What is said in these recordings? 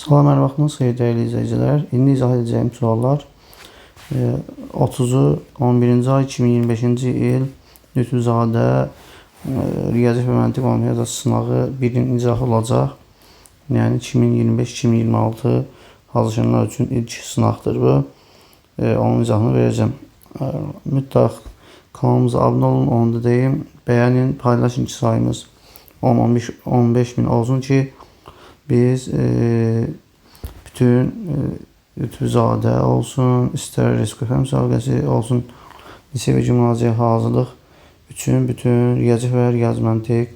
Salam, hər vaxtınız xeyir dəyərli izləyicilər. İndi izah edəcəyim suallar 30-u 11-ci ay 2025-ci il Lütfüzadə Riyazi və Məntiq Olimpiadası sınağı 1-in izahı olacaq. Yəni 2025-2026 hazırlayanlar üçün ilk sınaqdır bu. Onun izahını verəcəm. Mütləq kanalımıza abunə olun, onu da deyim. Bəyənin, paylaşın ki sayımız 10-15 min olsun ki biz bütün Lütfüzadə olsun, istər Respublika müsabiqəsi olsun, lise və gimnaziya hazırlıq üçün bütün riyazi və riyazi məntiq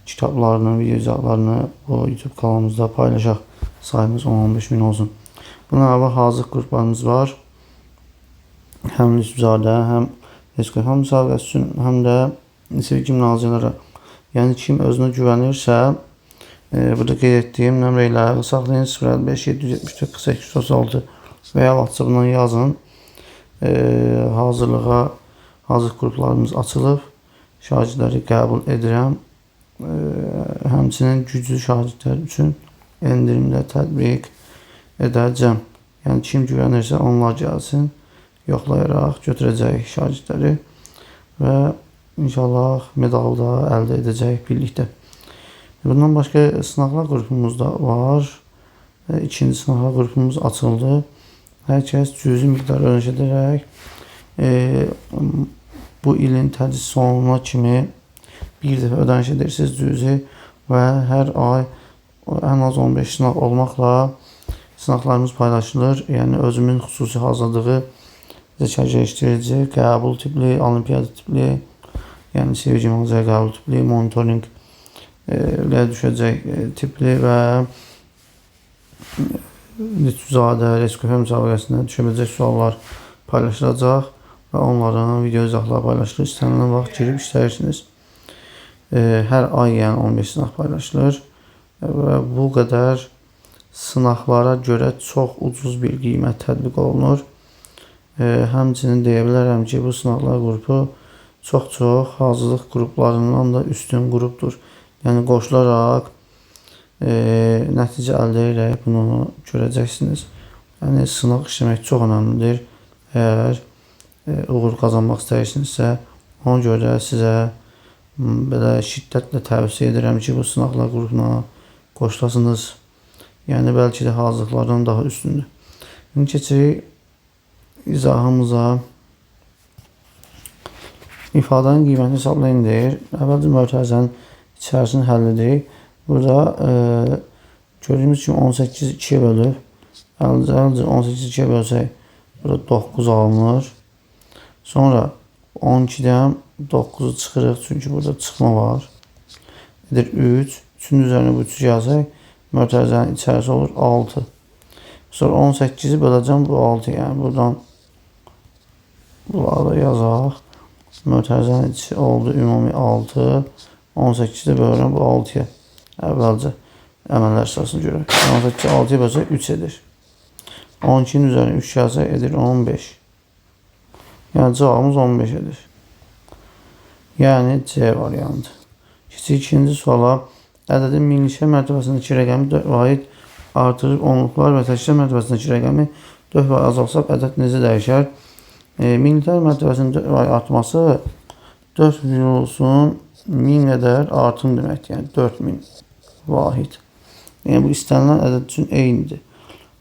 kitablarını, video izahlarını bu YouTube kanalımızda paylaşaq. Sayımız 10-15 min olsun. Buna əlavə hazırlıq qruplarımız var. Həm Lütfüzadə, həm Respublika müsabiqəsi üçün, həm də lise və gimnaziyalara. Yəni kim özünə güvənirsə, burada qeyd etdiyim nömrələri saxlayın, 055 774 48 36 və ya WhatsApp-dan yazın. Hazırlıq qruplarımız açılıb, şagirdləri qəbul edirəm. Həmçinin güclü şagirdlər üçün endirimlə tətbiq edəcəm. Yəni kim güvənirsə onlar gəlsin, yoxlayaraq götürəcəyik şagirdləri və İnşallah medal da əldə edəcəyik birlikdə. Bundan başqa sınaqlar qrupumuz da var. İkinci sınaqlar qrupumuz açıldı. Hər kəs cüzi miqdarı ödəniş edərək bu ilin tədris sonuna kimi bir dəfə ödəniş edirsiniz cüzi və hər ay ən az 15 sınaq olmaqla sınaqlarımız paylaşılır. Yəni özümün xüsusi hazırlığı zəka gəlişdirici, qəbul tipli, olimpiyada tipli, yəni lise və gimnaziya qəbul tipli, monitorinq düşəcək tipli və Lütfüzadə Respublika müsabiqəsində düşə biləcək suallar paylaşılacaq və onların video izahları paylaşılır. İstənilən vaxt girib işləyirsiniz. Hər ay yəni 15 sınaq paylaşılır və bu qədər sınaqlara görə çox ucuz bir qiymət tətbiq olunur. Həmçinin deyə bilərəm ki, bu sınaqlar qrupu çox hazırlıq qruplarından da üstün qrupdur. Yəni qoşularaq nəticə əldə edərək bunu görəcəksiniz. Yəni sınaq işləmək çox önəmlidir. Əgər uğur qazanmaq istəyirsinizsə, ona görə sizə belə şiddətlə tövsiyə edirəm ki, bu sınaqlar qrupuna qoşulasınız. Yəni bəlkə də hazırlıqlardan daha üstündür. İndi keçirik izahımıza. İfadənin qiymətini hesablayın deyir. Əvvəlcə mötərizənin içərisini həll edirik. Burada gördüyümüz kimi 18 2-yə bölüb. Əvvəlcə 18 2-yə bölsək, burada 9 alınır. Sonra 12-dən 9-u çıxırıq, çünki burada çıxma var. Edir 3. 3-ün üzərinə bu 3-ü yazaq, mötərizənin içərisi olur 6. Sonra 18-i böləcəm bu 6, yəni buradan bunları da yazaq. Mötərizənin içi oldu ümumi 6. 18-də bölürəm bu 6-ya. Əvvəlcə əməllər sırasını görək. 18-i 6-ya bölsək 3 edir. 12-nin üzərinə 3 yazsaq edir 15. Yəni cavabımız 15 edir. Yəni C variantı. Keçək ikinci suala. Ədədin minliklər mərtəbəsindəki rəqəmi 4 vahid artırıb onluqlar və təkliklər mərtəbəsindəki rəqəmi 4 vahid azalsaq ədəd necə dəyişər? Minliklər mərtəbəsinin 4 vahid artması 4 vurulsun 1000 qədər artım deməkdir. Yəni 4000 vahid. Yəni bu istənilən ədəd üçün eynidir.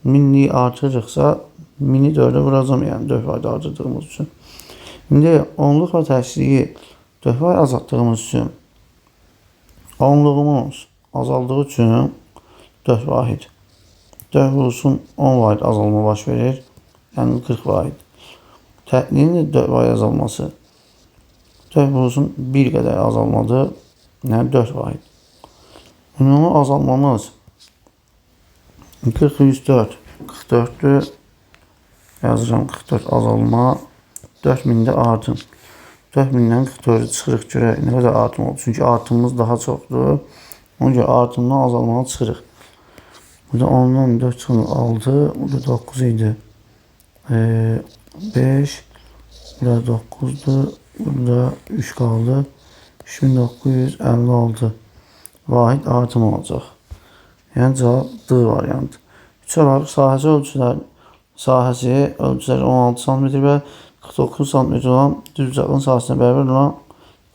1000-liyi artırırıqsa 1000-i 4-ə vuracam, yəni 4 vahid artırdığımız üçün. İndi onluq və təkliyi 4 vahid azaltdığımız üçün onluğumuz azaldığı üçün 4 vahid. 4 vurulsun 10 vahid azalma baş verir. Yəni 40 vahid. Təkliyin də 4 vahid azalması 4 vurulsun 1 qədər azalmadır. Yəni 4 vahid. Ümumi azalmamız 40 104 44'dür. Yazıram 44 azalma 4000'də artım. 4000'dən 44'ü çıxırıq görək nə qədər artım oldu. Çünki artımımız daha çoxdur. Ona görə artımdan azalmalı çıxırıq. Burada 10'dan 4 çıxın 6. Burada 9 idi. 5. Burada 9'dur. Burada 3 qaldı. 3956 vahid artım olacaq. Yəni cavab D variantı. 3'e var. Sahəsi ölçüləri 16 cm və 49 cm olan düzbucaqlının sahəsinə bərabər olan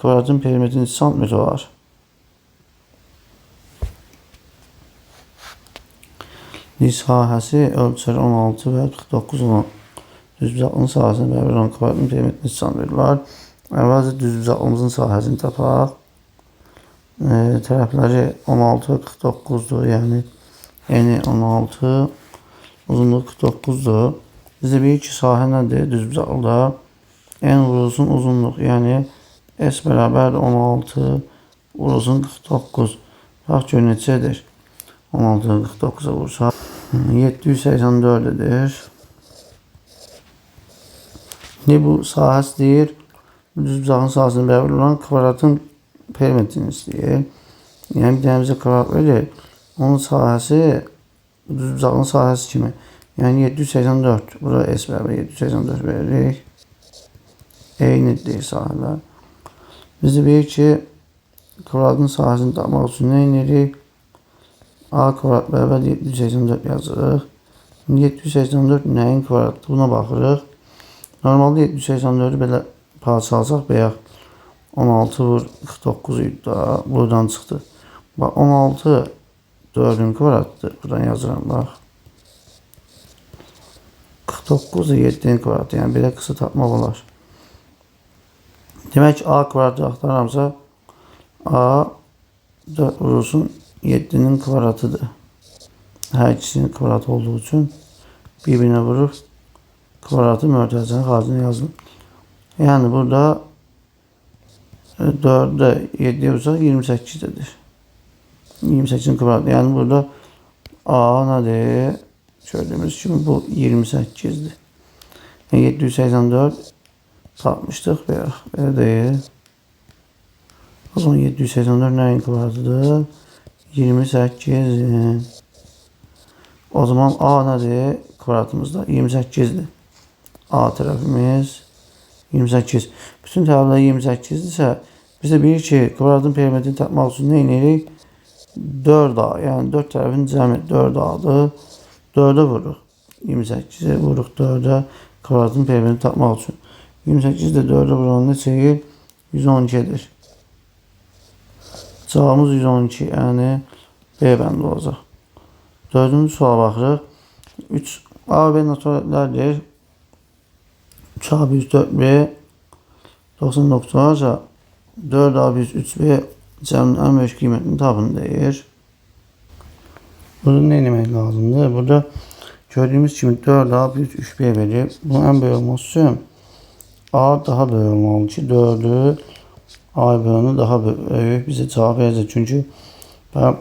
kvadratın perimetri neçə cm var? Sahəsi ölçüləri 16 və 49 olan düzbucaqlının sahəsinə bərabər olan kvadratın perimetri neçə cm var? Əvvəlcə düzbucaqlımızın sahəsini tapaq. Tərəfləri 16 və 49'dur. Yəni eni 16, uzunluğu 49'dur. Bizə bilir ki, sahə nədir? Düzbucaqlıda en vurulsun uzunluq. Yəni S bərabər 16 vurulsun 49. Bax gör neçədir? 16'dan 49'a vursa 784 edir. İndi bu sahəsidir. Düzbucağın sahəsində bərabər olan kvadratın perimetrini istəyir. Yəni bir dənə bizə kvadrat verir. Onun sahəsi düzbucağın sahəsi kimi. Yəni 784. Burada S bərabər 784 veririk. Eynidir sahələr. Biz bilir ki, kvadratın sahəsini tapmaq üçün nə edirik? A kvadrat bərabər 784 yazırıq. 784 nəyin kvadratdır? Buna baxırıq. Normalde 784'ü belə parçalasaq bəyək 16 vur 49 idi da buradan çıxdı. Bax 16 4'ün kvadratıdır. Buradan yazıram bax. 49 da 7'nin kvadratı. Yəni belə qısa tapmaq olar. Demək ki, A kvadratı axtaramsa A 4 vurulsun 7'nin kvadratıdır. Hər ikisinin kvadratı olduğu üçün bir-birinə vurur. Kvadratı mörtəzənin xaricində yazılır. Yəni burada 4'də 7'ye vursak 28'dir. 28'in kvadratı. Yəni burada A nədir? Gördüyümüz kimi bu 28'dir. Yəni 784 tapmışdıq. Belə deyil. O zaman 784 nəyin kvadratıdır? 28'in. O zaman A nədir? Kvadratımızda 28'dir. A tərəfimiz 28. Bütün tərəflər 28'dirsə, biz də bilir ki, kvadratın perimetrini tapmaq üçün nə edirik? 4A, yəni 4 tərəfin cəmi 4A'dır. 4'ə vururuq. 28'i vururuq 4'ə kvadratın perimetrini tapmaq üçün. 28 də 4'ə vuran neçəyir? 112'dir. Cavabımız 112, yəni B bəndi olacaq. 4-cü suala baxırıq. 3 A və B naturallərdir. 3A bir 4B 99 olacaq. 4A bir 3B cəminin ən böyük qiymətini tapın deyir. Burada nə etmək lazımdır? Burada gördüyümüz kimi 4A bir 3B verir. Bunun ən böyük olması üçün A daha böyük olmalı ki 4'ü A bölünü daha böyük bizə cavab verəcək. Çünki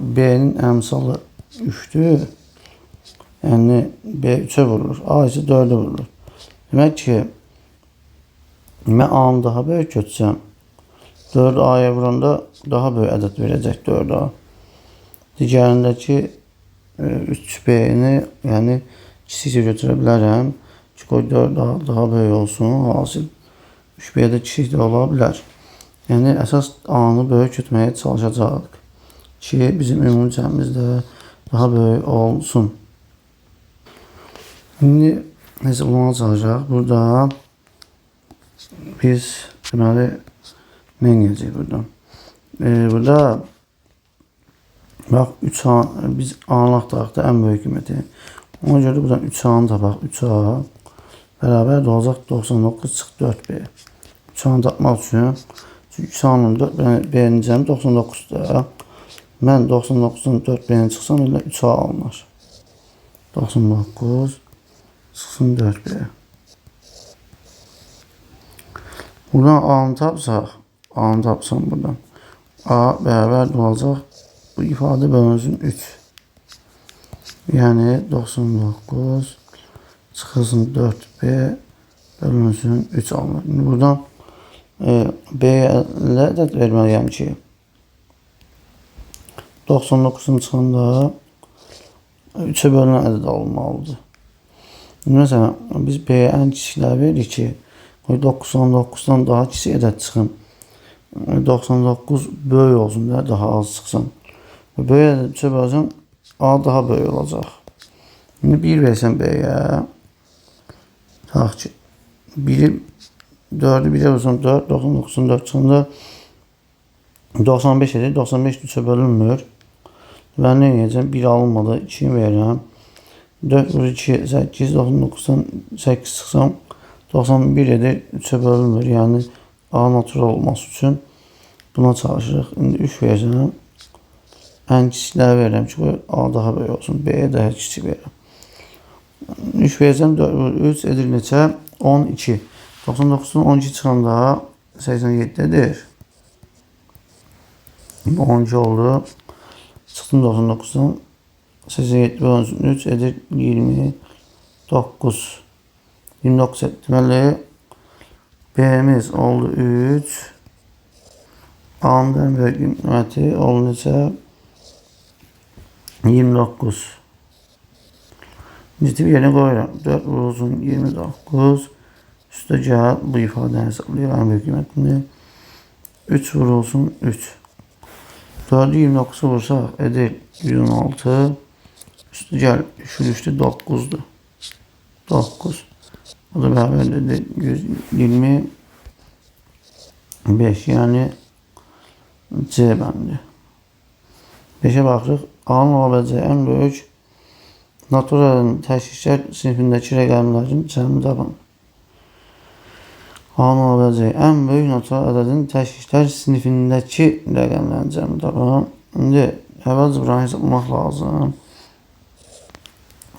B'nin əmsalı 3'dür. Yəni B 3'ə vurulur. A isə 4'ə vurulur. Demək ki, mən A'nı daha böyük götürsəm 4 A'ya vuranda daha böyük ədəd verəcək 4A. Digərindəki 3B'ni yəni kiçikcə götürə bilərəm. Ki, qoy 4A daha böyük olsun. Hasil 3B'də kiçik də ola bilər. Yəni əsas A'nı böyük götürməyə çalışacaq ki, bizim ümumi cəmimiz də daha böyük olsun. İndi hesablamaya çalışacaq. Burada biz deməli nə edəcəyik burada? Burada bax 3A biz A'nı axtaraq da ən böyük qiyməti. Ona görə buradan 3A'nı tapaq. 3A bərabər də olacaq 99 çıx 4B. 3A'nı tapmaq üçün 3A'nın B'nin cəmi 99'da. Mən 99'dan 4B'ni çıxsam elə 3A alınır. 99 çıxsın 4B. Buradan A'nı tapsaq, A'nı tapsam buradan. A bərabər olacaq bu ifadə bölünsün 3. Yəni 99 çıxılsın 4B bölünsün 3 alınır. Şimdi buradan B'yə ədəd verməliyəm ki 99'un çıxanda 3'ə bölünən ədəd alınmalıdır. Məsələn, biz B'yə ən kiçikləri veririk ki 99'dan daha kiçik ədəd çıxın. 99 böyük olsun da daha az çıxsın. Böyük ədəd 3'ə bölsəm A daha böyük olacaq. Şimdi 1 versen B'ye. Tak ki 1'i 4'ü 1'e vursan 4, 99'un 4 çıxanda 95 edir. 95 3'e bölünmür. Ben ne diyeceğim? 1 alınmadı. 2'yi verirəm. 4 vur 2, 8, 99'dan 8 çıxsam 91 edir. 3'e bölünmür. Yani A natural olması üçün buna çalışırıq. İndi 3 verəcəm. Ən kiçikləri verirəm ki, A daha böyük olsun. B'ye daha kiçik verirəm. 3 verəcəm. 4 vur 3 edir neçə? 12. 99'dan 12 çıxanda 87 edir. 12 oldu. Çıxdım 99'dan 87 bölünsün 3 edir 29. 29 edir. Deməli B'miz oldu 3. A'nın ən böyük qiyməti oldu neçə? 29. Ciddi yerine koyuram. 4 vurulsun 29. Üstə gəl bu ifadəni hesablayır ən böyük qiymətini. 3 vurulsun 3. 4'ü 29'a vursak edir 116. Üstü gel şu düştü 9'du. 9. O da beraber 125 yani C bende. 5'e bakırıq. A'nın olabileceği en büyük naturalın təşkilçiler sinifindeki rəqəmlərin cəmi taban. A'nın olabileceği en büyük natural ədədin təşkilçiler sinifindeki rəqəmlərin cəmi taban. İndi əvvəlcə buranı hesaplamaq lazım.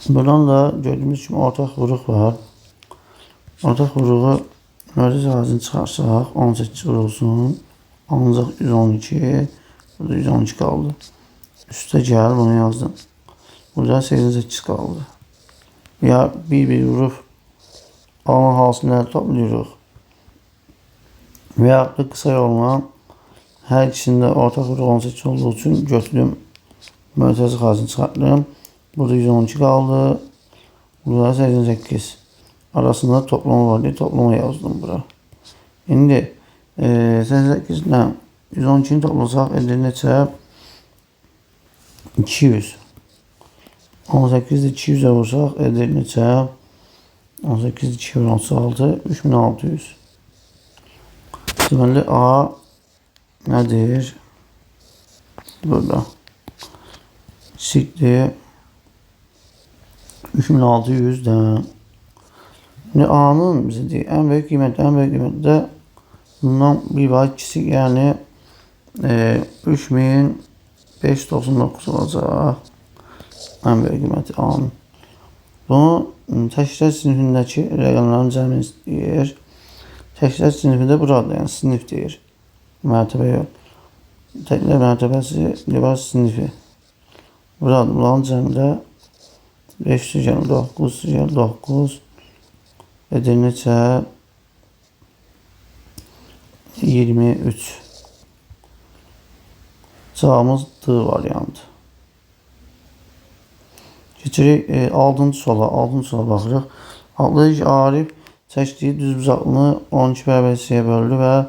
Buradan da gördüğümüz kimi ortaq vuruq var. Ortaq vuruğu mövcud sahəsini çıxarsaq 18 vurulsun. Ancaq 112. Burada 112 kaldı. Üstə gəl bunu yazdım. Burada 88 kaldı. Ya bir vurub alan hasilləri toplayırıq. Və ya da qısa yolla hər ikisində ortaq vuruq 18 olduğu üçün götürdüm. Mövcud sahəsini çıxartdım. Burada 112 kaldı. Burada 88. Arasında toplama var diye toplama yazdım bura. Şimdi 88 ile 112'ni toplasaq edir neçə? 200. 18 ile 200'e vursak edir neçə? 18 2 36 3600. Deməli A nədir? Burada. Siktir. 3600'den. Şimdi A'nın bize diye en büyük kıymet de bundan bir var küçük yani 3599 olacak. En büyük kıymeti A'nın. Bunu təşkillər sinifindeki rəqəmlərin cəmini istəyir. Təşkillər sinifində burada yani sinif deyir. Mərtəbə yox. Təşkillər mərtəbəsi libas sinifi. Burada bunların cəmində 5 gəlir 9 gəlir 9 edir neçə? 23. Cavabımız D variantı. Keçirik 6-cı suala. 6-cı suala baxırıq. Adlı Arif çəkdiyi düzbucaqlını 12 bərabər hissəyə böldü və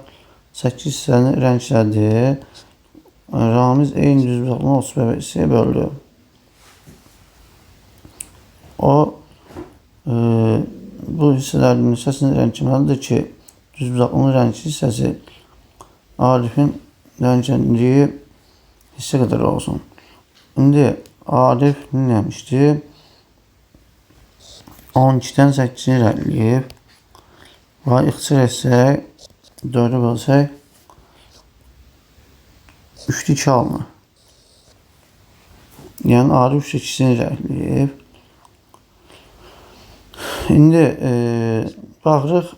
8 hissəni rənglədi. Ramiz eyni düzbucaqlını 30 bərabər hissəyə böldü. O bu hissələrin hissəsini rəngləməlidir ki, düzbucaqlının rəngli hissəsi Arif'in rənglədiyi hissə qədər olsun. İndi Arif ne demişti? 12'den 8'ini rəngləyib. Və ixtisar etsək, 4'ü bölsək 3'də 2 alınır. Yəni Arif 3'də 2'sini rəngləyib. Şimdi baxırıq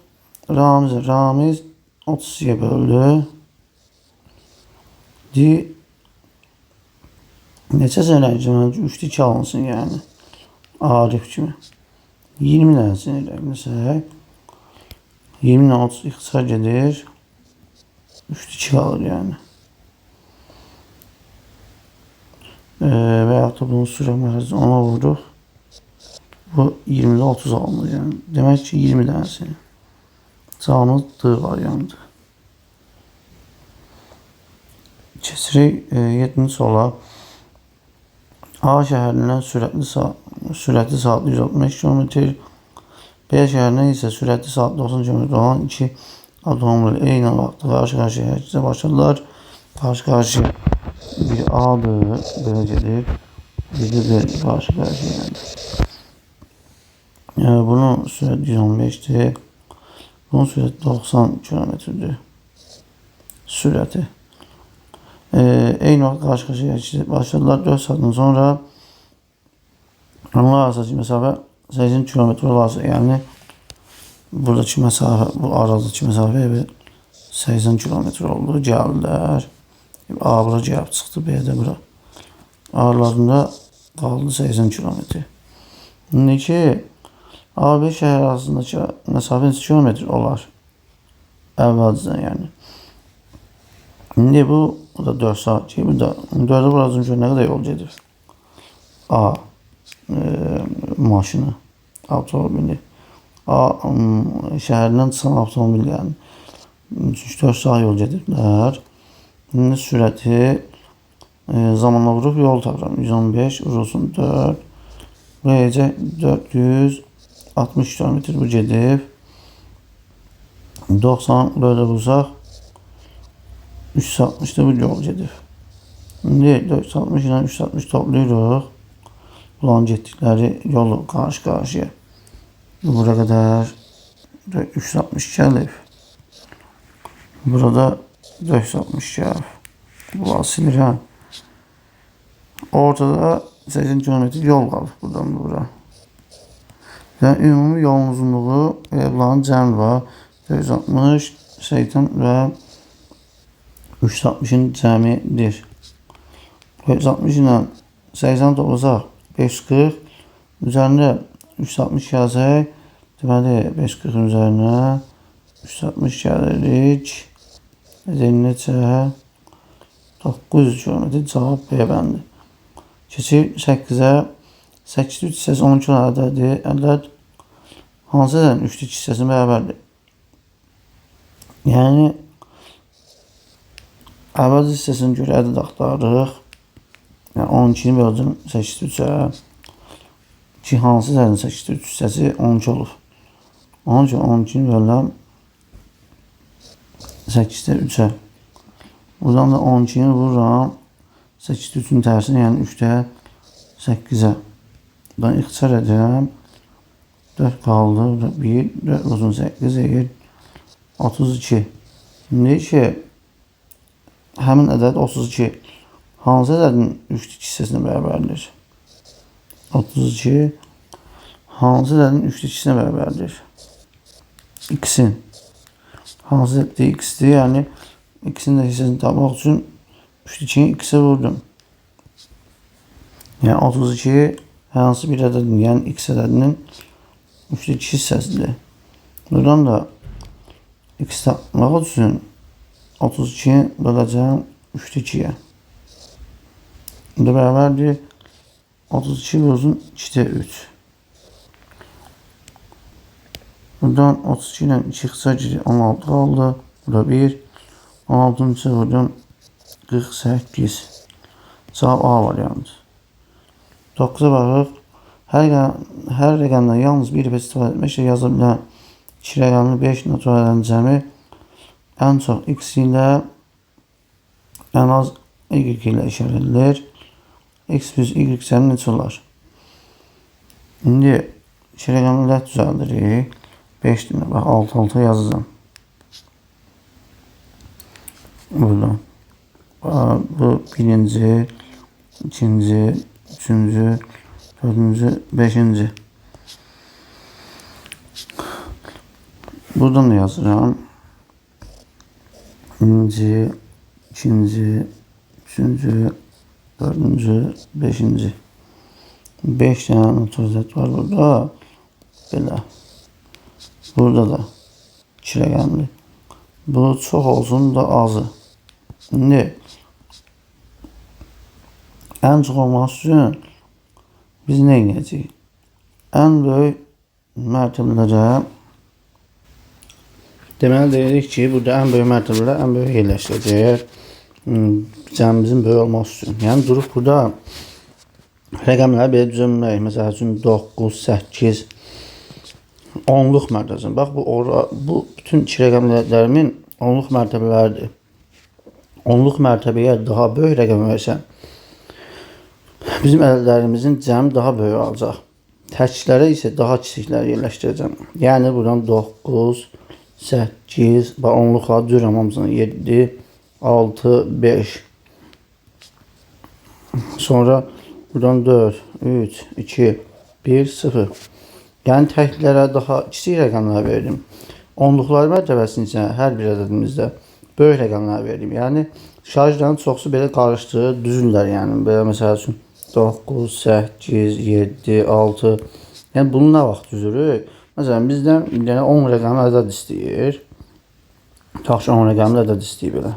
Ramiz 30'ya böldü. Neçə sənə 3'də 2 alınsın yəni. Arif kimi. 20 dənəsini rəngləsək 20 ilə 30 ixtisar gedir. 3'də 2 qalır yəni. Və yaxud da bunun sürə mərəzi ona vururuq. Bu 20'de 30 alınır yani. Demek ki 20 dənəsi. Cavabımız D variantı. Keçirik 7-ci suala. A şəhərindən sürətli sürəti saatlı 165 km. B şəhərindən isə sürəti saatlı 90 km olan iki avtomobil eyni vaxtda qarşı-qarşıya hərəkətə başladılar. Qarşı-qarşıya bir A'dır, belə gedir. Bir de qarşı-qarşıya gəldi. Bunun sürəti 115'dir. Bunun sürəti 90 km-dir. Sürəti. Eyni vaxt qarşı-qarşıya hərəkətə başladılar. 4 saatdan sonra onlar arasındakı məsafə 80 km olası. Yəni buradakı məsafə, bu aradakı məsafə 80 km oldu. Gəldilər. A bura gəlib çıxdı, B də bura. Aralarında qaldı 80 km. İndi ki A B şəhər arasındakı məsafə neçə kilometr olar? Əvvəlcədən yəni. İndi bu da 4 saat ki, bu da 4'e vuracağım ki, nə qədər yol gedir? A maşını, avtomobili. A şəhərdən çıxan avtomobil yəni. 3-4 saat yol gedirlər. İndi sürəti zamanla vurup yol tapıram. 115 vurulsun 4. Böylece 460 km bu gedib. 90 böyle vursak 360'da bu yol gedib. İndi 460 ile 360 toplayırıq. Ulan getdikləri yolu qarşı-qarşıya. Bura qədər 360 gəlib. Burada 460 gəlib. Bu silirəm. Ortada 80 km yol qalıb buradan bura. Yəni ümumi yolun uzunluğu bunların cəmi var. 460, 80 və 360'ın cəmidir. 460 ilə 80 toplasaq 540, üzərində 360 yazaq. Deməli 540'ın üzərinə 360 gəlirik. Necə? 900 km cavab B bəndi. Keçir 8'ə. 8'də 3 hissəsi 10 km-dədir. Ədəd hansı ədədin 3'də 2 hissəsinin bərabərdir? Yəni əvvəl hissəsini görə ədəd axtarırıq. Yəni 12'ni böləcəm 8'də 3'ə. Ki hansı ədədin 8'də 3 hissəsi 12 olur. Onun üçün 12'ni bölürəm 8'də 3'ə. Buradan da 12'ni vururam 8'də 3'ün tərsini, yəni 3'də 8'ə. Buradan ixtisar edirəm. 4 qaldı. 1, 4 uzun 8 edir 32. Şimdi ki həmin ədəd 32 hansı ədədin 3'də 2 hissəsinə bərabərdir? 32 hansı ədədin 3'də 2 hissəsinə bərabərdir? X'in. Hansı ədəd x'dir? Yəni x'in də hissəsini tapmaq üçün 3'də 2'yi x'e vurdum. Yəni 32 hansı bir ədədin, yəni x ədədinin 3'də 2 hissəsidir. Buradan da x tapmaq üçün 32'yi böləcəm 3'də 2'yə. Bu da bərabərdir 32 vurulsun 2'də 3. Buradan 32 ilə 2 xısa girir 16 qaldı. Burada 1. 16'nın içə vurdum 48. Cavab A variantı. 9'a baxırıq. Hər rəqəmdən yalnız bir ifadə istifadə etməklə yazıla bilən 2 rəqəmli 5 naturalların cəmi ən çox x ilə ən az y ilə işarə edilir. X plus y cəmi neçə olar? İndi 2 rəqəmli düzəldirik. 5 dinə bax 6 yazacağım. Burada. Bu birinci, ikinci, üçüncü, dördüncü, beşinci. Buradan da yazıram. Birinci, ikinci, üçüncü, dördüncü, beşinci. 5 tane notarizat var burada. Belə. Burada da 2 rəqəmli. Bu çox olsun da azı. İndi ən çox olması üçün biz nə edəcəyik? Ən böyük mərtəbələrə deməli deyirik ki, burada ən böyük mərtəbələr ən böyük yerləşdirəcək. Cəmimizin böyük olması üçün. Yəni durup burada Rəqəmləri belə düzəlmək. Məsəl üçün 9, 8, onluq mərtəbəsi. Bax bu bütün iki rəqəmlərimin onluq mərtəbələridir. Onluq mərtəbəyə daha böyük rəqəm versən, bizim ədədlərimizin cəmi daha böyük olacaq. Təklərə isə daha kiçikləri yerləşdirəcəm. Yəni buradan 9, 8, bax onluqları düzürəm hamısını. 7, 6, 5. Sonra buradan 4, 3, 2, 1, 0. Yəni təklərə daha kiçik rəqəmlər verdim. Onluqlar mərtəbəsinin isə hər bir ədədimizdə böyük rəqəmlər verdim. Yəni şarjların çoxsu belə qarışdırır, düzürlər. Yəni belə məsəl üçün 9, 8, 7, 6. Yəni bunu nə vaxt düzürük? Məsələn bizdən yəni 10 rəqəmli ədəd istəyir. Tutaq ki 10 rəqəmli ədəd istəyir belə.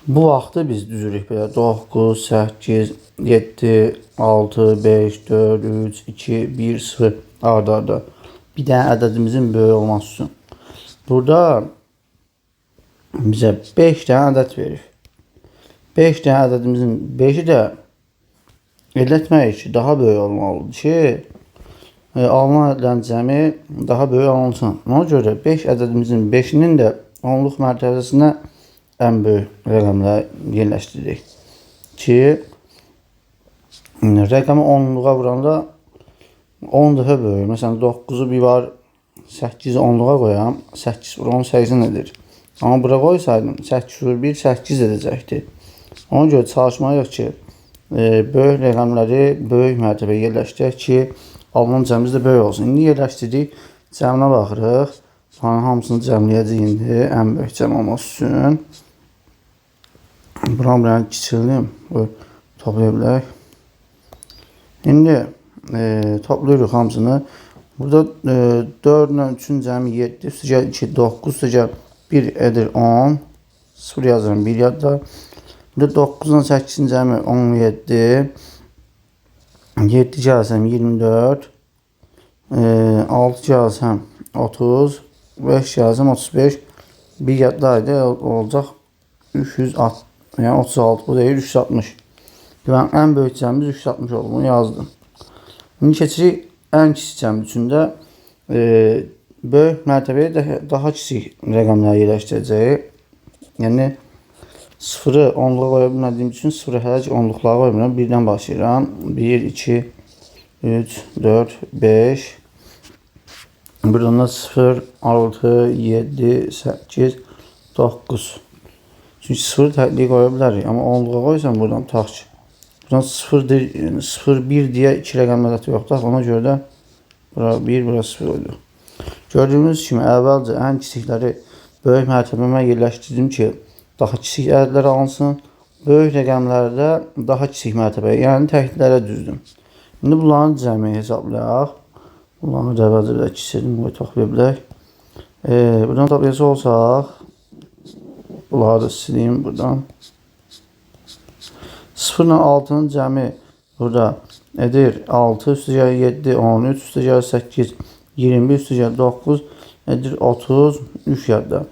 Bu vaxtı biz düzürük belə 9, 8, 7, 6, 5, 4, 3, 2, 1, 0 arda. Bir dənə ədədimizin böyük olması üçün. Burada bizə 5 dənə ədəd verir. 5 dənə ədədimizin 5-i də etmək üçün daha böyük olmalıdır ki, alınan ədədlərin cəmi daha böyük alınsın. Ona görə 5 ədədimizin 5-inin də onluq mərtəbəsinə ən böyük rəqəmləri yerləşdiririk ki, rəqəmi onluğa vuranda 10 dəfə böyük. Məsələn 9-u bir var 8-i onluğa qoyam, 8 vur 18 edir. Amma bura qoysaydım 8 vur 1 8 edəcəkdir. Ona görə çalışmalıyıq ki, böyük rəqəmləri böyük mərtəbəyə yerləşdirək ki, alınan cəmimiz də böyük olsun. İndi yerləşdirdik, cəminə baxırıq. Sonra hamısını cəmləyəcəyik indi ən böyük cəm olması üçün. Buranı kiçildim, toplaya bilək. İndi toplayırıq hamısını. Burada 4 ilə 3-ün cəmi 7, üstə 2, 9, üstə 1 edir 10. 0 yazıram 1 yadda. Burada 9 ilə 8-in cəmi 17. 7 gəlsəm 24. 6 gəlsəm 30. 5 gəlsəm 35. 1 yaddaydı olacaq 360. Yəni 36 bu deyir 360. Yəni ən böyük cəmimiz 360 oldu. Bunu yazdım. İndi keçirik ən kiçik cəm üçündə böyük mərtəbəyə daha kiçik rəqəmləri yerləşdirəcəyik. Yəni 0-ı onluğa qoya bilmədiyim üçün 0-ı hələ ki onluqlara qoymuram. 1-dən başlayıram. 1, 2, 3, 4, 5. Buradan da 0, 6, 7, 8, 9. Çünki 0-ı təkliyə qoya bilərik. Amma onluğa qoysam buradan tutaq ki. Buradan 0, 1 deyə 2 rəqəm ədədi yoxdur. Ona görə də bura 1, bura 0 qoyduq. Gördüyünüz kimi əvvəlcə ən kiçikləri böyük mərtəbəmə yerləşdirdim ki, daha kiçik ədədlər alınsın. Böyük rəqəmlərdə daha kiçik mərtəbəyə, yəni təklərə düzdüm. İndi bunların cəmi hesablayaq. Bunları da əvvəlcə bir də kiçildim, bunu toplaya bilək. Buradan toplayacaq olsaq, bunları da sileyim buradan. 0 ilə 6-nın cəmi burada edir 6, üstə 7, 13, üstə 8, 21, üstə 9, edir 30, 3 yadda.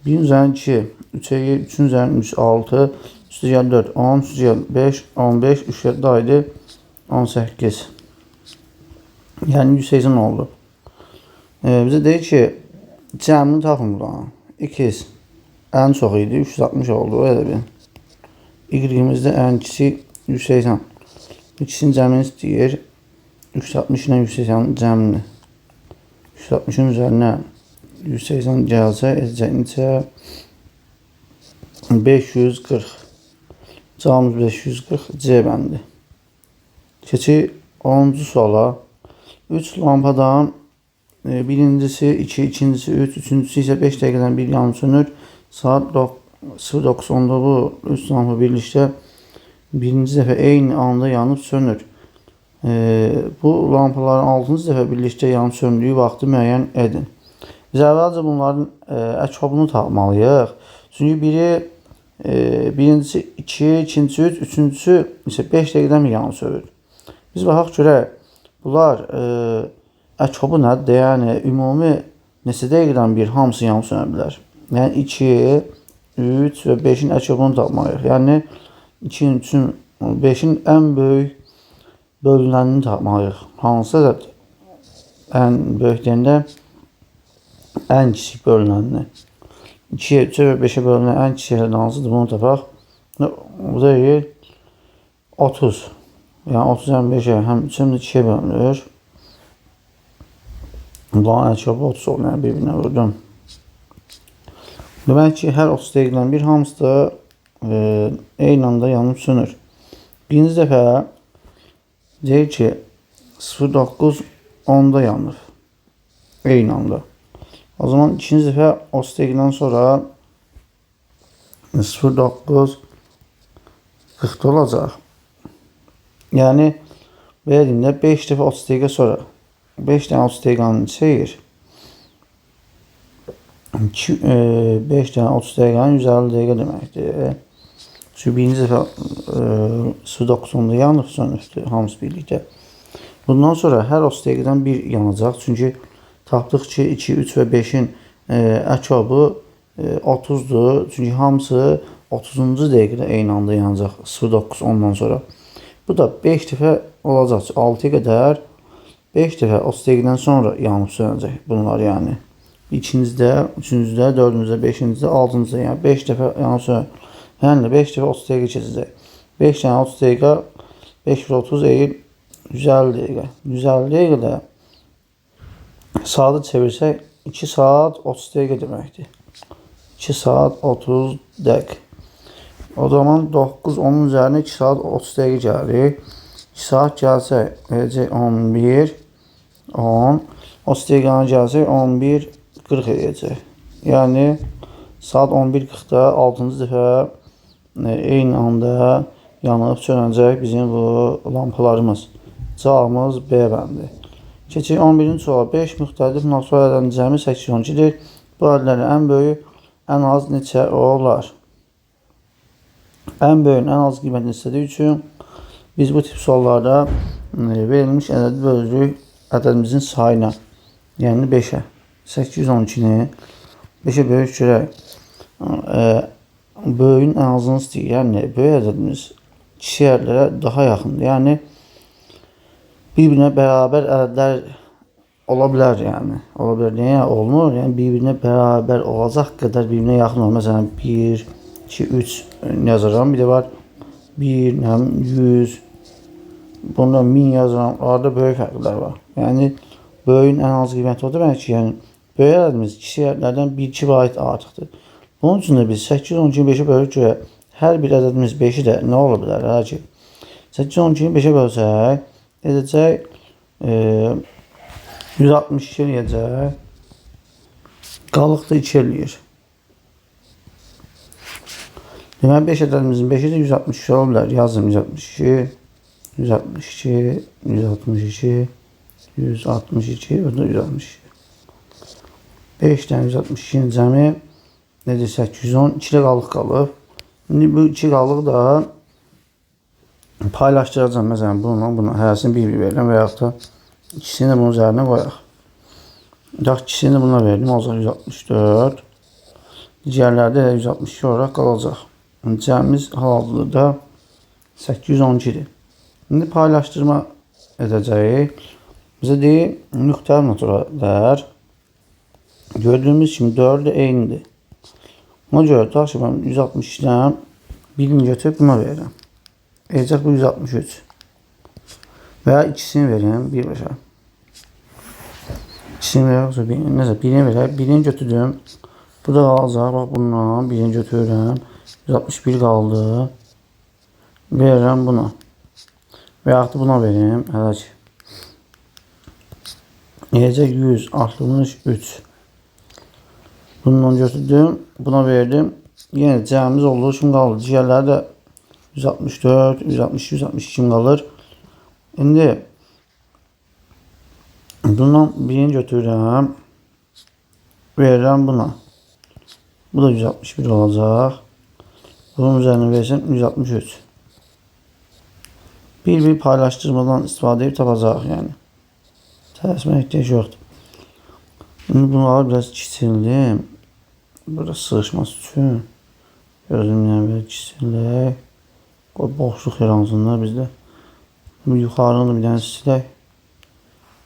1 üzərin 2, 3-ün üzərin 3, 6, üstə 4, 10, üstə 5, 15, 3 yadda idi 18. Yəni 180 oldu. Bizə deyir ki, cəmini tapın buradan. 2 ən çox idi, 360 oldu. Öyle bir. Y-imizdə ən kiçik 180. İkisinin cəmini istəyir. 360 ilə 180 cəmini. 360-ın üzərinə 180 gəlsə, necə 540. Cavabımız 540 C bəndi. Keçik 10-cu suala. 3 lampadan birincisi 2, ikincisi 3, üçüncüsü isə 5 dəqiqədən bir yanıb sönür. Saat 09:10-da bu 3 lampa birlikdə birinci dəfə eyni anda yanıb sönür. Bu lampaların 6-cı dəfə birlikdə yanıb söndüyü vaxtı müəyyən edin. Biz əvvəlcə bunların əkobunu tapmalıyıq. Çünki birincisi 2, ikincisi 3, üçüncüsü isə 5 dəqiqədən bir yanıb sönür. Biz baxaq görək, bunlar əkobu nədir? Yəni ümumi neçə dəqiqədən bir hamısı yanıb sönə bilər? Yəni 2, 3 və 5-in əkobunu tapmalıyıq. Yəni 2-nin, 3-ün, 5-in ən böyük bölünənini tapmalıyıq. Hansı da ən böyüklərində ən kiçik bölünənini. 2-yə, 3-ə və 5-ə bölünən ən kiçik hansıdır? Bunu tapaq. Bu da 30. Yəni 30 həm 5-ə, həm 3-ə, həm də 2-yə bölünür. Bunların əlçabı 30 olur, yəni bir-birinə vurdum. Demək ki, hər 30 dəqiqədən bir hamısı da eyni anda yanıb sönür. Birinci dəfə deyir ki, 09 10-da yanır. Eyni anda. O zaman ikinci dəfə 30 dəqiqədən sonra 09 40 olacaq. Yəni, belə deyim də 5 dəfə 30 dəqiqə sonra 5 dənə 30 dəqiqənin çeyir. 5 dənə 30 dəqiqənin 150 dəqiqə deməkdir. Çünki birinci dəfə 09-da yanıb sönübdür hamısı birlikdə. Bundan sonra hər 30 dəqiqədən bir yanacaq. Çünki tapdıq ki, 2, 3 və 5-in əkabı 30-dur. Çünki hamısı 30-cu dəqiqədə eyni anda yanacaq 09-10-dan sonra. Bu da 5 dəfə olacaq. 6-ya qədər 5 dəfə 30 dəqiqədən sonra yanıb sönəcək bunlar yəni. İkincidə, üçüncüdə, dördüncüdə, beşincidə, altıncıda, yəni 5 dəfə yanıb sönəcək. Yəni 5 dəfə 30 dəqiqə keçəcək. 5 dənə 30 dəqiqə, 5 və 30 eyir 150 dəqiqə. 150 dəqiqədə saatı çevirsək 2 saat 30 dəqiqə deməkdir. 2 saat 30 dəqiqə. O zaman 9, onun üzərinə 2 saat 30 dəqiqə gəlir. 2 saat gəlsək, eləcək 11, 10. 30 dəqiqəni gəlsək 11, 40 edəcək. Yəni, saat 11:40-da 6-cı dəfə eyni anda yanıb sönəcək bizim bu lampalarımız. Cavabımız B bəndi. Keçək 11-ci suala. 5 müxtəlif natural ədədin cəmi 812-dir. Bu ədədlərin ən böyük ən az neçə olar? Ən böyük ən az qiymətini istədiyi üçün biz bu tip suallarda verilmiş ədədi bölürük ədədimizin sayına. Yəni 5-ə. 812-ni 5-ə böyük görək. Böyüyün ən azını istəyir. Yəni böyük ədədimiz kiçik ədədlərə daha yaxındır. Yəni bir-birinə bərabər ədədlər ola bilər yəni. Ola bilər. Niyə olmur? Yəni bir-birinə bərabər olacaq qədər bir-birinə yaxın olur. Məsələn 1, 2, 3 yazaram. Bir də var 1, 100. Bunda 1000 yazaram. Arada böyük fərqlər var. Yəni böyüyün ən az qiyməti o demək ki, yəni böyük ədədimiz kiçik ədədlərdən 1-2 bayt artıqdır. Bunun üçün də biz 812-ni 5-ə bölürük görə hər bir ədədimiz 5-i də nə ola bilər? Hələ ki 812-ni 5-ə bölsək edəcək 162 eləyəcək. Qalıq da 2 eləyir. Deməli 5 ədədimizin 5-i də 162 ola bilər. Yazdım 162, 162, 162, 162 və da 162. 5 dənə 162-nin cəmi nedir? 810. 2-də qalıq qalıb. İndi bu 2 qalıq da paylaşdıracağım. Məsələn, bununla buna hərəsini bir-bir verirəm və yaxud da ikisini də bunun üzərinə qoyaq. Yaxud ikisini də buna verdim. Olacaq 164. Digərlərdə 162 olaraq qalacaq. Cəmimiz hal-hazırda 812-dir. İndi paylaşdırma edəcəyik. Bizə deyir, müxtəlif naturallər. Gördüyümüz kimi 4 də eynidir. Ona görə daşı mən 162-dən birini götürüb buna verirəm. Edəcək bu 163. Və ya ikisini verirəm birbaşa. İkisini verirəm, nəsə birini verək. Birini götürdüm. Bu da qalacaq. Bax bundan birini götürürəm. 161 qaldı. Verirəm buna. Və yaxud buna verim. Hələ ki. Edəcək 163. Bundan götürdüm. Buna verdim. Yenə cəmimiz olduğu kimi qalır. Digərləri də 164, 162, 162 kimi qalır. İndi bundan birini götürürəm. Verirəm buna. Bu da 161 olacaq. Bunun üzərinə versəm 163. Bir paylaşdırmadan istifadə edib tapacaq yəni. Tələsmək ehtiyac yoxdur. Şimdi bunları biraz kiçildim. Burada sığışması üçün gözümlə belə kiçildik. Qoy boşluq yaransınlar bizdə. Yuxarını bir dənə silək.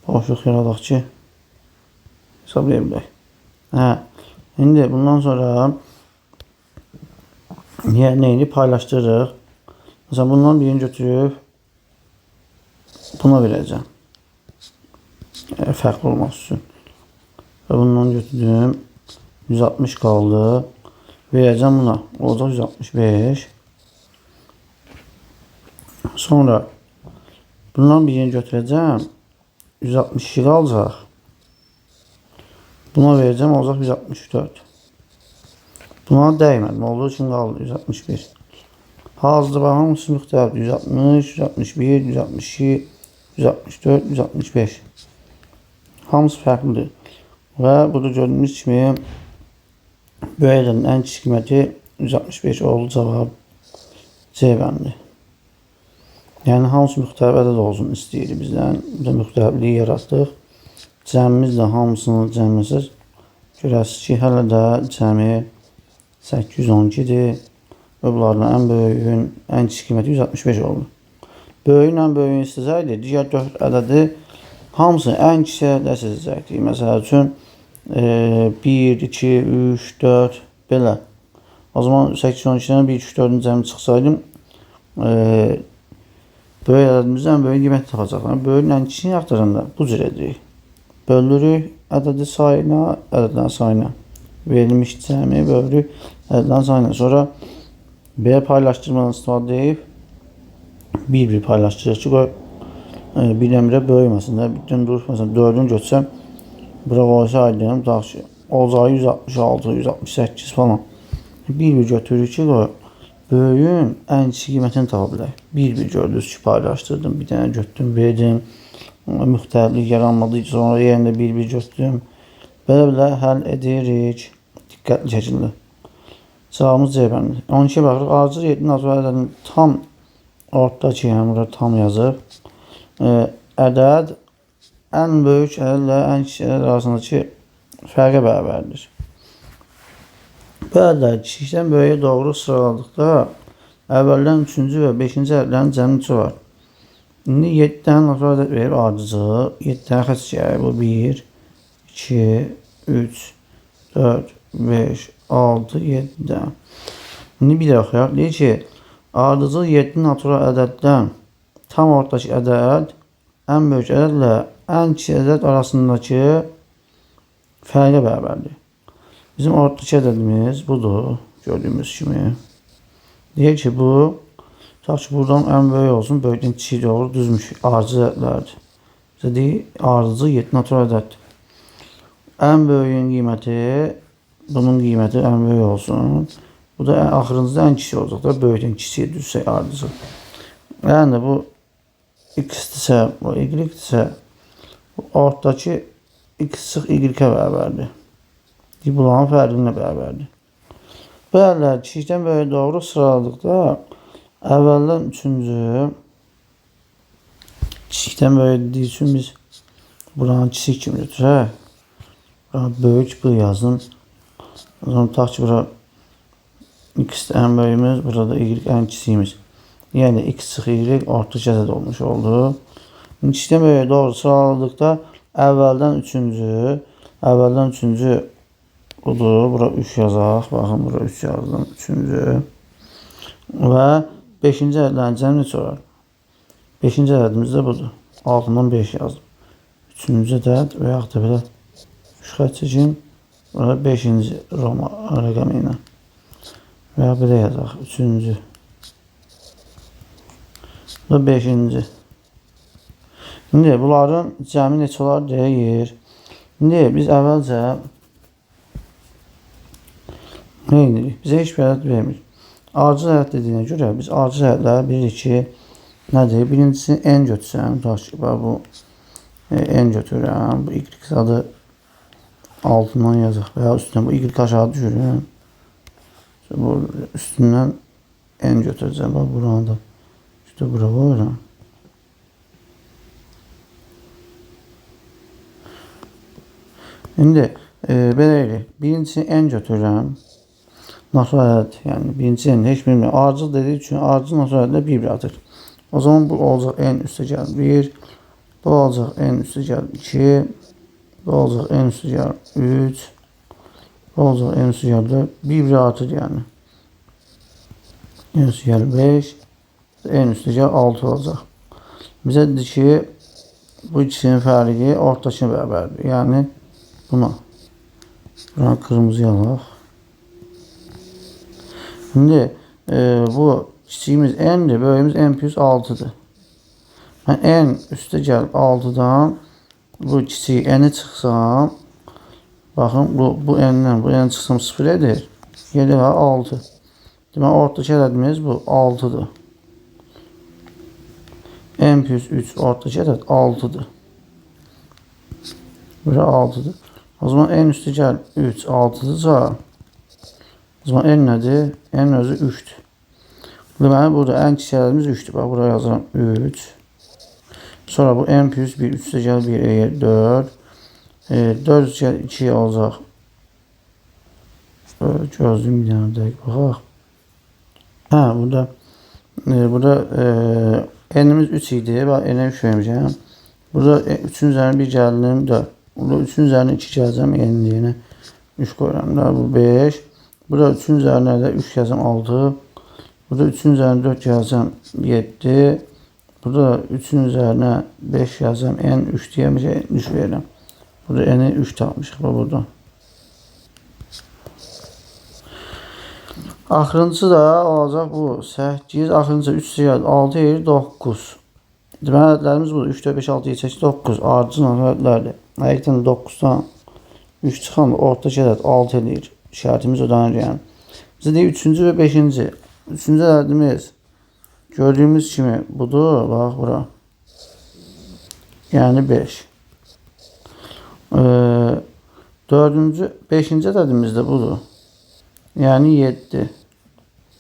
Boşluq yaradaq ki, hesablaya bilək. İndi bundan sonra neyini paylaşdırırıq. Məsələn, bundan birini götürüb buna verəcəm. Fərqli olmaq üçün. Və bundan götürdüm. 160 qaldı. Verəcəm buna. Olacaq 165. Sonra bundan birini götürəcəm. 162 qalacaq. Buna verəcəm. Olacaq 164. Buna dəymədim. Olduğu üçün qaldı 161. Hazırda baxın, hamısı müxtəlifdir. 160, 161, 162, 164, 165. Hamısı fərqlidir. Və burada gördüyünüz kimi böyük ədədin ən kiçik qiyməti 165 oldu. Cavab C bəndi. Yəni hamısı müxtəlif ədəd olsun istəyirik bizdən. Biz də müxtəlifliyi yaratdıq. Cəmimiz də hamısını cəmləsək görəsiniz ki, hələ də cəmi 812-dir. Və bunlardan ən böyüyün ən kiçik qiyməti 165 oldu. Böyüyün ən böyüyünü istəsəydik, digər 4 ədədi hamısını ən kiçik ədədə seçəcəkdik. Məsəl üçün 1, 2, 3, 4 belə. O zaman 812-dən 1, 2, 3, 4-ün cəmi çıxsaydım böyük ədədimizdə ən böyük qiyməti tapacaqlar. Böyüyün ən kiçiyini axtaranda bu cür edirik. Bölürük ədədi sayına, ədədlərin sayına. Verilmiş cəmi bölürük ədədlərin sayına. Sonra belə paylaşdırmadan istifadə edib bir paylaşdırırıq ki, qoy bir əmrə böyüməsin. Bütün durur, məsələn 4-ünü götürsəm bura qoysaydım, olacağı 166, 168 falan. Bir götürürük ki, qoy böyüyün ən kiçik qiymətini tapa bilək. Bir gördünüz ki, paylaşdırdım, bir dənə götürdüm, verdim. Müxtəliflik yaranmadı, sonra yerində bir götürdüm. Belə həll edirik. Diqqətli şəkildə. Cavabımız C bəndi. 12-yə baxırıq. Ardıcıl 7-nin natural ədədinin tam ortadakı, yəni burada tam yazıb. Ədəd ən böyük ədədlə ən kiçik ədəd arasındakı fərqə bərabərdir. Bu ədədləri kiçikdən böyüyə doğru sıraladıqda əvvəldən 3-cü və 5-ci ədədlərin cəmi neçə var? İndi 7 dənə natural ədəd verib ardıcıl. 7 dənə xətt çəkək. Bu 1, 2, 3, 4, 5, 6, 7 dənə. İndi bir də oxuyaq. Deyir ki, ardıcıl 7 natural ədəddən tam ortadakı ədəd ən böyük ədədlə ən kiçik ədəd arasındakı fərqə bərabərdir. Bizim ortadakı ədədimiz budur. Gördüyümüz kimi. Deyir ki, bu tutaq ki, buradan ən böyük olsun, böyükdən kiçik doğru düzmüş ardıcıl ədədlərdir. Bizə deyir, ardıcıl 7 natural ədəddir. Ən böyüyün qiyməti, bunun qiyməti ən böyük olsun. Bu da axırıncıda ən kiçik olacaq da, böyükdən kiçiyə düzsək ardıcıl. Yəni bu x-dirsə, bu y-dirsə, bu ortadakı x sıx y-ə bərabərdir. Bunların fərqinə bərabərdir. Bu ədədləri kiçikdən böyüyə doğru sıraladıqda əvvəldən 3-cü kiçikdən böyük dediyi üçün biz buranı kiçik kimi götürək. Buranı böyük bu yazın. O zaman tutaq ki, bura x ən böyüyümüz, burada y ən kiçiyimiz. Yəni x sıx y ortadakı ədəd olmuş oldu. Kiçikdən böyüyə doğru sıraladıqda əvvəldən 3-cü budur. Bura 3 yazaq. Baxın, bura 3 yazdım. 3-cü. Və 5-ci ədədlərin cəmi neçə olar? 5-ci ədədimiz də budur. Altından 5 yazdım. 3-cü ədəd və yaxud da belə 3 xətt çəkim. Burada 5-ci Roma rəqəmi ilə. Və ya belə yazaq. 3-cü. Bu da 5-ci. İndi bunların cəmi neçə olar deyir. İndi biz əvvəlcə nə edirik? Bizə heç bir ədəd vermir. Ardıcıl ədəd dediyinə görə biz ardıcıl ədədləri bilirik ki, nədir? Birincisi n götürsəm, bu n götürürəm. Bu y adı altından yazaq və ya üstündən bu y aşağı düşürüm. Bu üstündən n götürəcəm. Bax, buranı da işte bura var. İndi belə eləyək. Birincisi n götürürəm. Natural ədəd, yəni birincisi n heç bilmirəm. Ardıcıl dediyi üçün ardıcıl natural ədədlə bir atır. O zaman bu olacaq n üstə gəlib 1. Bu olacaq n üstə gəlib 2. Bu olacaq n üstə gəlib 3. Bu olacaq n üstə gəlib 4. Bir artır yəni. N üstə gəlib 5. N üstə gəlib 6 olacaq. Bizə dedik ki, bu ikisinin fərqi ortadakına bərabərdir. Yəni buna. Buranı qırmızı alaq. Şimdi bu kiçiyimiz n'dir, böyüyümüz n plus 6'dır. Ben n üstə gəlib 6'dan bu kiçiyi n'i çıxsam, baxın bu n'dən bu n çıxsam 0 edir. Gelir 6. Demək ortadakı ədədimiz bu 6'dır. N plus 3 ortadakı ədəd 6'dır. Bura 6'dır. O zaman n üstə gəlib 3 6'dırsa, o zaman n nədir? N özü 3'dür. Deməli burada ən kiçik ədədimiz 3'dür. Bax buraya yazıram 3. Sonra bu n plus 1 3 üstə gəlib 1 4. 4 üstə gəlib 2 olacaq. Gözlüyüm bir dənə dəqiq baxaq. Hə, burada n'imiz 3 idi. Bax n'ə 3 vermişəm. Burada 3'ün üzərinə 1 gəldim 4. Burada 3'ün üzərinə 2 gələcəm n'in yerine 3 qoyuram da bu 5. Burada 3'ün üzərinə də 3 gələcəm 6. Burada 3'ün üzərinə 4 gələcəm 7. Burada 3'ün üzərinə 5 gələcəm n 3 deyəməcək 3 verirəm. Burada n'i 3 tapmışıq burada. Axırıncısı da olacaq bu 8. Axırıncı 3 gəldi 6 edir 9. Deməli ədədlərimiz budur. 3, 4, 5, 6, 7, 8, 9 ardıcıl ədədlərdir. Həqiqətən 9-dan 3 çıxan ortadakı ədəd 6 edir. İşarətimiz ödənir yəni. Bizə deyək 3-cü və 5-ci. 3-cü ədədimiz gördüyümüz kimi budur. Bax bura. Yəni 5. 4-cü, 5-ci ədədimiz də budur. Yəni 7.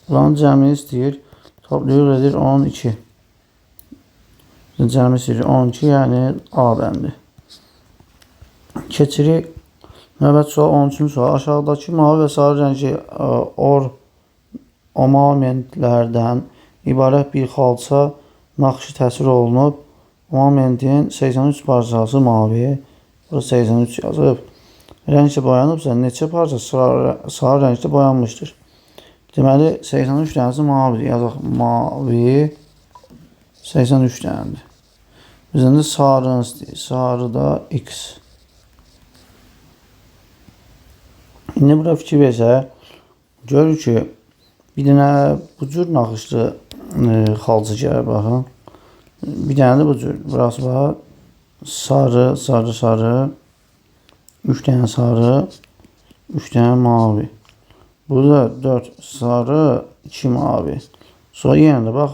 Buranın cəmini istəyir. Toplayır edir 12. Cəmi istəyir 12, yəni A bəndi. Keçirik. Növbəti sual 13-cü sual. Aşağıdakı mavi və sarı rəngli ornamentlərdən ibarət bir xalça naxşı təsvir olunub. Ornamentin 83 parçası mavi. Burada 83 yazıb. Rənglə boyanıbsa neçə parça sarı rənglə boyanmışdır. Deməli 83 dənəsi mavidir. Yazaq mavi 83 dənədir. Bizdən də sarı istəyir. Sarı da X. İndi bura fikir versək, görür ki, bir dənə bu cür naxışlı xalça gəlir, baxın. Bir dənə də bu cür. Burası var. Sarı, sarı, sarı. 3 dənə sarı, 3 dənə mavi. Burada 4 sarı, 2 mavi. Sonra yenə də bax,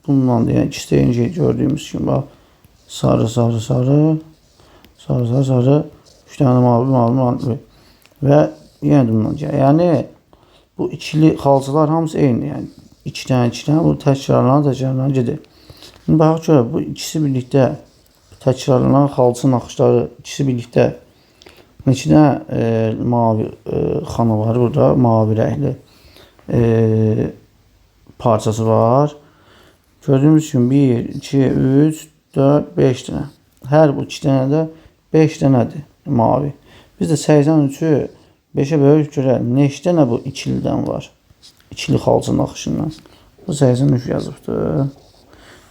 bundan da yəni ikisi də eyni şey gördüyümüz kimi bax. Sarı, sarı, sarı, sarı, sarı, sarı, 3 dənə mavi, mavi, mavi. Və yenə də bundan gəlir. Yəni, bu ikili xalçalar hamısı eyni. Yəni, 2 dənə, bu təkrarlanan gedir. Şimdi baxaq görə, bu ikisi birlikdə təkrarlanan xalça naxışları, ikisi birlikdə neçə dənə mavi xana var burada, mavi rəngli parçası var. Gördüyümüz kimi 1, 2, 3, 4, 5 dənə. Hər bu 2 dənə də 5 dənədir mavi. Biz də 83-ü 5-ə bölürük görək, neçə dənə bu ikilidən var? İkili xalça naxışından. Bu 83 yazıbdır.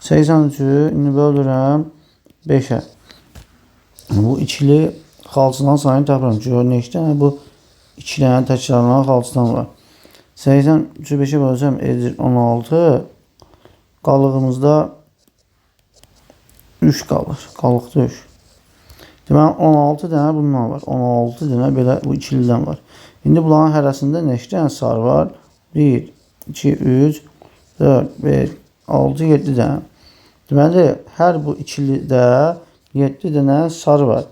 83-ü indi bölürəm 5-ə. Bu ikili xalçadan sayını tapıram. Gör neçə dənə bu 2 dənə təkrarlanan xalçadan var. 83-ü 5-ə bölsəm edir 16. Qalığımızda 3 qalır. Qalıqda 3. Deməli 16 dənə bundan var. 16 dənə belə bu ikilidən var. İndi bunların hərəsində neçə dənə sarı var? 1, 2, 3, 4, 5, 6, 7 dənə. Deməli hər bu ikilidə 7 dənə sarı var.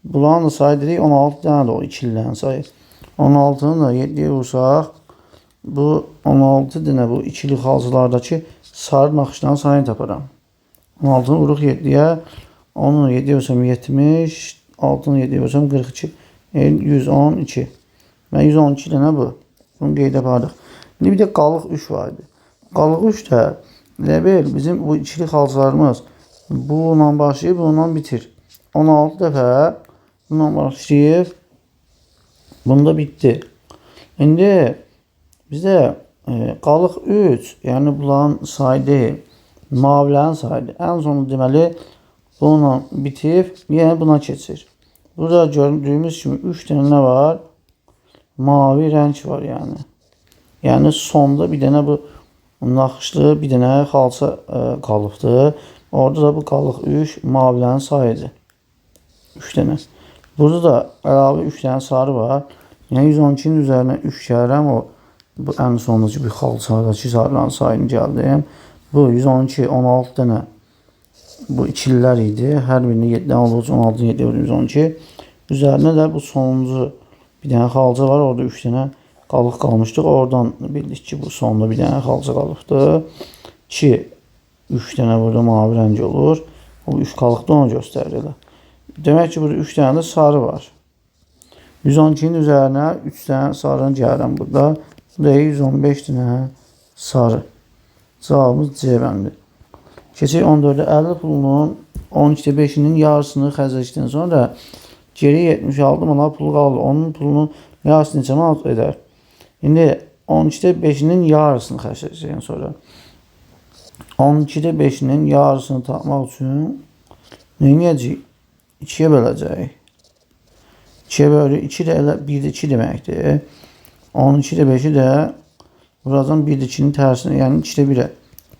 Bunların da sayı dedik 16 dənə də o ikililərin sayı. 16-nı da 7-yə vursaq, bu 16 dənə bu ikili xalçalardakı sarı naxışların sayını taparam. 16-nı vuruq 7-yə, 10-u 7-yə vursam 70, 6-nı 7-yə vursam 42, 112. Və 112 dənə bu. Bunu qeyd aparıq. İndi bir də qalıq 3 var idi. Qalıq 3 də Elə bil bizim bu ikili xalçalarımız bununla başlayıb bununla bitir. 16 dəfə bununla başlayıb bunda bitdi. İndi bizdə qalıq 3, yəni bunların sayı deyil, mavilərin sayıdır. Ən sonu deməli bununla bitib, yəni buna keçir. Burada gördüyümüz kimi 3 dənə nə var? Mavi rəng var yəni. Yəni sonda bir dənə bu naxışlı bir dənə xalça qalıbdır. Orada da bu qalıq 3 mavilərin sayıdır. 3 dənə. Burada da əlavə 3 dənə sarı var. Yəni 112'nin üzərinə 3 gəlirəm, o bu ən sondakı bir xalçadakı sarıların sayını gəldim. Bu 112, 16 dənə bu ikililər idi. Hər birini 7 dənə olur, 16, 7, 112. Üzərinə də bu sonuncu bir dənə xalça var. Orada 3 dənə qalıq qalmışdıq. Oradan bildik ki, bu sonunda bir dənə xalça qalıbdır. 2, 3 dənə burada mavi rəng olur. O 3 qalıq da onu göstərir elə. Demək ki, burada 3 dənə də sarı var. 112'nin üzərinə 3 dənə sarını gəlirəm burada. Burada 115 dənə sarı. Cavabımız C bəndi. Keçək 14'ə 50 pulunun 12'də 5'inin yarısını xərclədikdən sonra geri 76 manat pul qalır. Onun pulunun yarısı neçə manat edər? İndi 12'də 5'inin yarısını xərclədikdən sonra 12'də 5'inin yarısını tapmaq üçün nə edəcəyik? 2'yə böləcəyik. 2'yə bölürük. 2 də elə 1'də 2 deməkdir. 12'də 5'i də buradan 1'də 2'nin tərsinə, yəni 2'də 1'ə.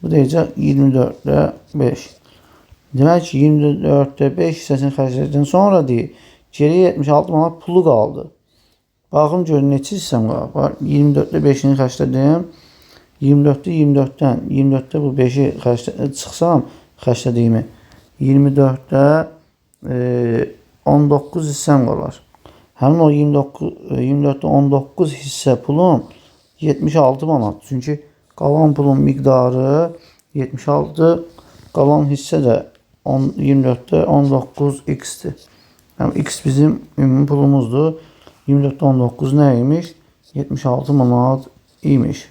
Bu deyəcək 24'də 5. Demək ki, 24'də 5 hissəsini xərclədikdən sonra deyir, geriyə 76 manat pulu qaldı. Baxın görün neçə hissəm var. 24'də 5'ini xərclədim. 24'də bu 5'i çıxsam xərclədiyimi 24'də 19 hissəm qalar. Həmin o 24'də 19 hissə pulum 76 manat. Çünki qalan pulun miqdarı 76, qalan hissə də 24'də 19x'dir. Yəni x bizim ümumi pulumuzdur. 24'də 19 nə imiş? 76 manat imiş.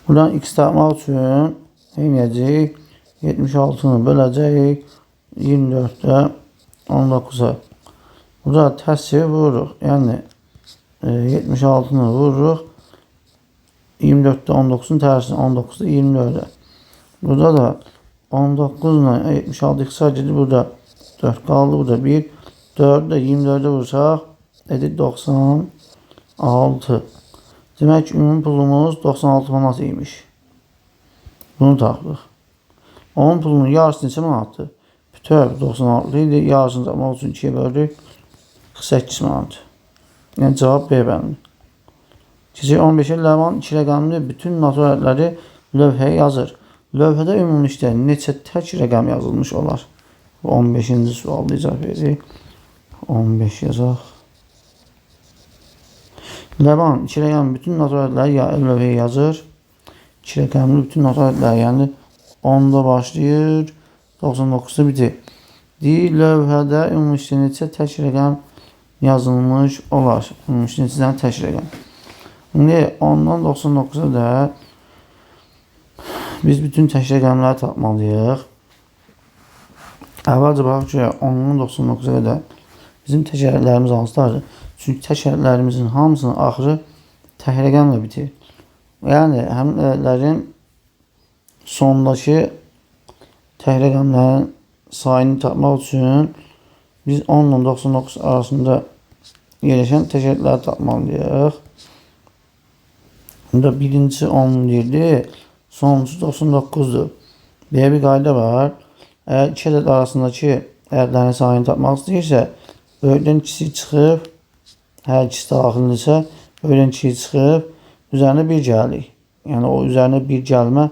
Buradan x tapmaq üçün nə edəcəyik? 76'nı böləcəyik 24'də 19'a. Burada tərsçə vururuq. Yəni 76'nı vururuq 24'də 19'un tərsini 19'da 24'ə. Burada da 19 ilə 76 x'ə gedir. Burada 4 qaldı. Burada 1. 4'də 24'ə vursaq edir 96. Demək ki, ümumi pulumuz 96 manat imiş. Bunu tapdıq. Onun pulunun yarısı neçə manatdır? Bütöv 96 idi. Yarısını tapmaq üçün 2'yə böldük. 48 manat. Yəni cavab B bəndi. Keçək 15'ə Ləman 2 rəqəmli bütün naturalləri lövhəyə yazır. Lövhədə ümumilikdə neçə tək rəqəm yazılmış olar? 15-ci sualda icazə veririk. 15 yazaq. Ləman 2 rəqəmli bütün naturalləri lövhəyə yazır. 2 rəqəmli bütün naturalləri, yəni 10'da başlayır, 99'da bitir. Deyir, lövhədə ümumilikdə neçə tək rəqəm yazılmış olar? Ümumilikdə neçə tək rəqəm? İndi 10'dan 99'a da biz bütün tək rəqəmləri tapmalıyıq. Əvvəlcə baxaq ki, 10'dan 99'a qədər bizim tək ədədlərimiz hansılardır? Çünki tək ədədlərimizin hamısının axırı tək rəqəmlə bitir. Yəni, həmin ədədlərin sondakı tək rəqəmlərin sayını tapmaq üçün biz 10 ilə 99 arasında yerləşən tək ədədləri tapmalıyıq. Burada birinci 10 deyildi, sonuncu 99'dur. Belə bir qayda var. Əgər iki ədəd arasındakı ədədlərin sayını tapmaq istəyirsə, böyükdən kiçik çıxıb, hər ikisi daxildirsə, böyükdən kiçik çıxıb, üzərinə 1 gəlirik. Yəni o üzərinə 1 gəlmə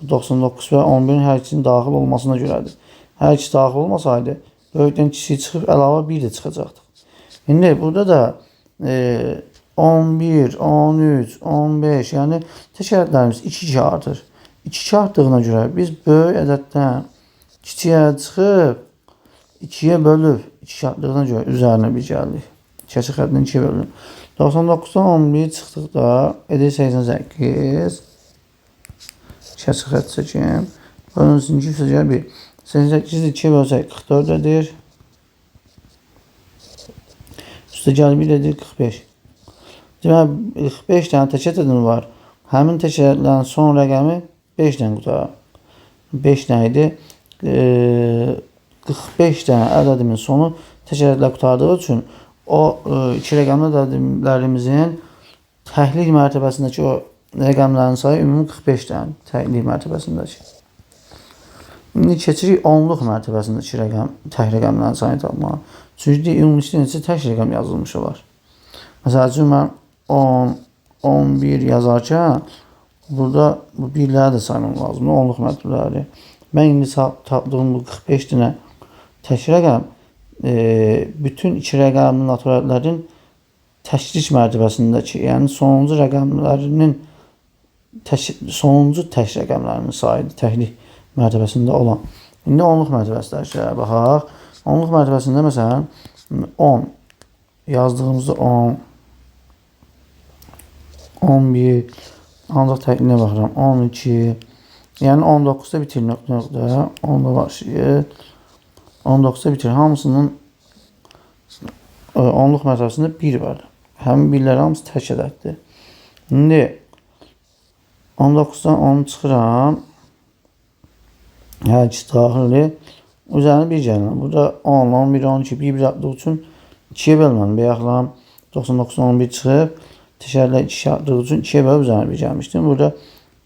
99 və 11'in hər ikisinin daxil olmasına görədir. Hər ikisi daxil olmasaydı, böyükdən kiçik çıxıb əlavə 1 də çıxacaqdıq. İndi burada da 11, 13, 15, yəni tək ədədlərimiz 2-2 artır. 2-2 artdığına görə biz böyük ədəddən kiçiyə çıxıb 2'yə bölüb 2 artdığına görə üzərinə 1 gəldik. Keçi xətdən 2'yə bölünüb. 99'dan 11 çıxdıqda edir 88. Kəsr xətt çəkim. Bölünsün 2 üstə gəl 1. 88-i 2-yə bölsək 44 edir. Üstə gəl 1 edir 45. Deməli 45 dənə tək ədədim var. Həmin tək ədədlərin son rəqəmi 5 dənə qutarır. 5 dənə idi. 45 dənə ədədimin sonu tək ədədlə qutardığı üçün o 2 rəqəmli ədədlərimizin təklik mərtəbəsindəki o rəqəmlərin sayı ümumi 45 dənə təklik mərtəbəsindəki. İndi keçirik onluq mərtəbəsindəki tək rəqəmlərin sayını tapmağa. Çünki ümumilikdə neçə tək rəqəm yazılmış olar. Məsəl üçün mən 10, 11 yazarkən burada bu birləri də saymam lazımdır, onluq mərtəbələri. Mən indi tapdığım bu 45 dənə tək rəqəm bütün 2 rəqəmli naturallərin təklik mərtəbəsindəki, yəni sonuncu rəqəmlərinin sonuncu tək rəqəmlərinin sayıdır, təklik mərtəbəsində olan. İndi onluq mərtəbəsinə baxaq. Onluq mərtəbəsində məsələn 10 yazdığımızda 10, 11, ancaq təklinə baxıram 12, yəni 19-da bitir nöqtə, 10-da başlayır, 19-da bitir. Hamısının onluq mərtəbəsində 1 var. Həmin birlər hamısı tək ədəddir. İndi 19-dan 10 çıxıram. Hər ikisi daxili. Üzərinə 1 gəlirəm. Burada 10, 11, 12, 1 artdığı üçün 2-yə bölməm. Bəyəxlam 99-dan 11 çıxıb. Təkərlər 2 artdığı üçün 2-yə bölüb üzərinə 1 gəlmişdim. Burada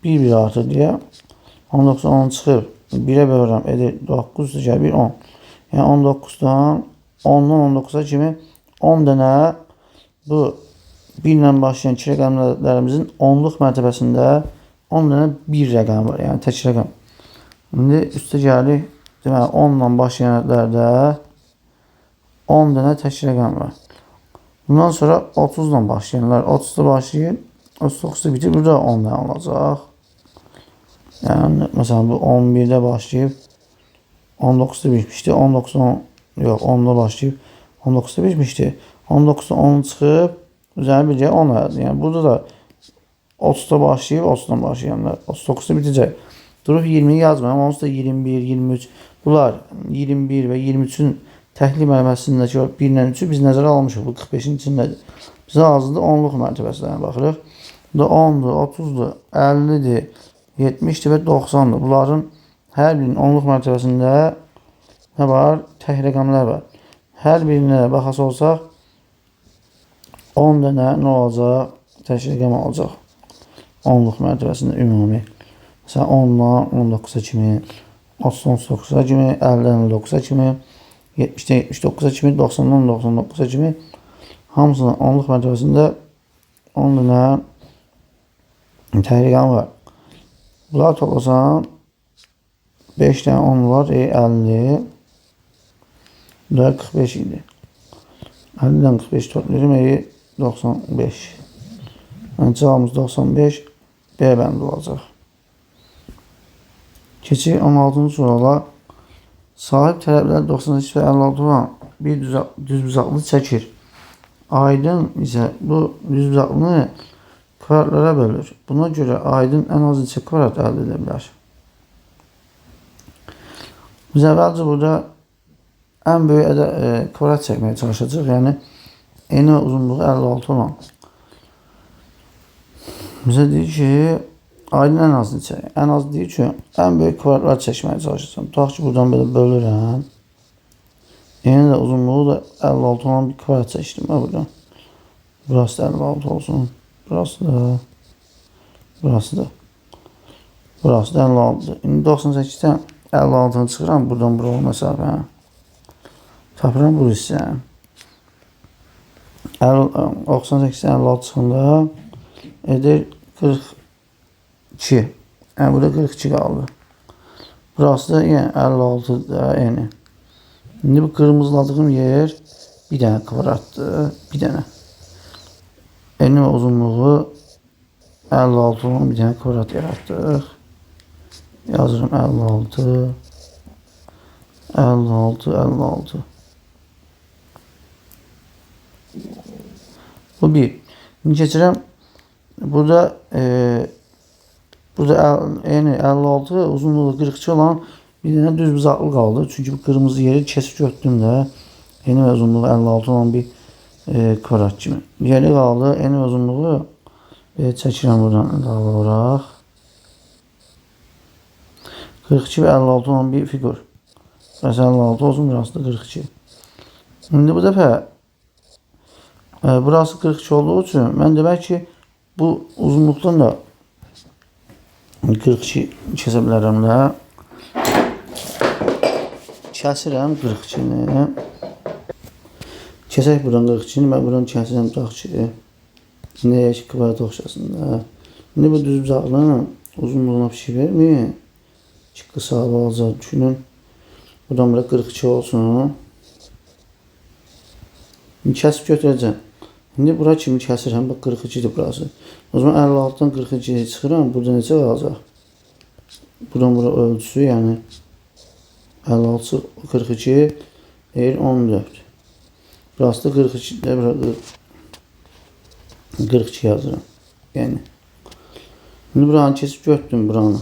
1 artır deyə 19-dan 10 çıxıb. 1-ə bölürəm. Edir 9, təkər 1, 10. Yəni 19-dan 10-dan 19-a kimi 10 dənə bu 1 ilə başlayan 2 rəqəmlərimizin onluq mərtəbəsində 10 dənə 1 rəqəm var. Yəni tək rəqəm. İndi üstə gəlirik. Deməli 10 ilə başlayan ədədlərdə 10 dənə tək rəqəm var. Bundan sonra 30 ilə başlayanlar 30-da başlayır. 39-da bitir. Burada 10 dənə olacaq. Yəni məsələn bu 11-də başlayıb 19-da bitmişdi. 10-da başlayıb 19-da bitmişdi. 19-da 10 çıxıb üzərinə bir 10 ədədi. Yəni burada da 30-da başlayıb 30-dan başlayanlar 39-da bitəcək. Durub 20-yi yazmıram. Onsuz da 21, 23. Bunlar 21 və 23-ün təklik mərtəbəsindəki 1 ilə 3-ü biz nəzərə almışıq. Bu 45-in içindədir. Bizə lazımdır onluq mərtəbəsindən baxırıq. Bu da 10-dur, 30-dur, 50-dir, 70-dir və 90-dır. Bunların hər birinin onluq mərtəbəsində nə var? Tək rəqəmlər var. Hər birinə baxası olsaq 10 dənə nə olacaq? Tək rəqəm olacaq. Onluq mərtəbəsində ümumi. Məsələn 10-dan 19-a kimi, 30-dan 39-a kimi, 50-dən 59-a kimi, 70-dən 79-a kimi, 90-dan 99-a kimi hamısının onluq mərtəbəsində 10 dənə tək rəqəm var. Bunlar toplasam 5 dənə 10 var, 50. Bunlar 45 idi. 50-dən 45 toplayırım, 95. Yəni cavabımız 95 B bəndi olacaq. Keçək 16-cı suala. Sahib tələblər 98 və 56 olan bir düzbucaqlı çəkir. Aydın isə bu düzbucaqlını kvadratlara bölür. Buna görə aydın ən az neçə kvadrat əldə edə bilər? Biz əvvəlcə burada ən böyük kvadrat çəkməyə çalışacaq. Yəni eni və uzunluğu 56 olan. Bizə deyir ki, aydın ən az neçə? Ən az deyir ki, ən böyük kvadrat çəkməyə çalışacağım. Tutaq ki, buradan belə bölürəm. Eni də uzunluğu da 56 olan bir kvadrat çəkdim. Buradan. Burası da 56 olsun. Burası da. Burası da. Burası da 56. İndi 98-dən 56-nı çıxıram. Buradan bura məsafə. Tapıram bu hissə. 98-dən 56 çıxında edir 42. Yəni burada 42 qaldı. Burası da yəni 56 da eni. İndi bu qırmızıladığım yer bir dənə kvadratdır. Bir dənə. Eni və uzunluğu 56 olan bir dənə kvadrat yaratdıq. Yazıram 56. 56, 56. Bu bir. İndi keçirəm. Burada Burada eni 56, uzunluğu 42 olan bir tane düz bucaqlı qaldı. Çünki bu qırmızı yeri kesib götürdüm də. Eni və uzunluğu 56 olan bir kvadrat kimi. Yeri qaldı. Eni və uzunluğu çəkirəm buradan əlavə olaraq. 42 və 56 olan bir figur. Burası 56 olsun, burası da 42. Şimdi bu dəfə burası 42 olduğu için mən demək ki bu uzunluqdan da 42 kəsə bilərəm də. Kəsirəm 42-ni. Kəsək buradan 42-ni, mən buradan kəsirəm tutaq ki nəyə ki kvadrat oxşasın da. İndi bu düz bucaqlının uzunluğuna bir şey vermir. Qısa alacaq düşünün. Buradan bura 42 olsun. Kəsib götürəcəm. İndi bura kimi kəsirəm. Bax 42-dir burası. O zaman 56-dan 42-yə çıxıram. Burada necə qalacaq? Buradan bura ölçüsü, yəni 56 42 14. Burası da 42. De bura 42 yazıram. Yəni. Şimdi buranı kesib götürdüm buranı.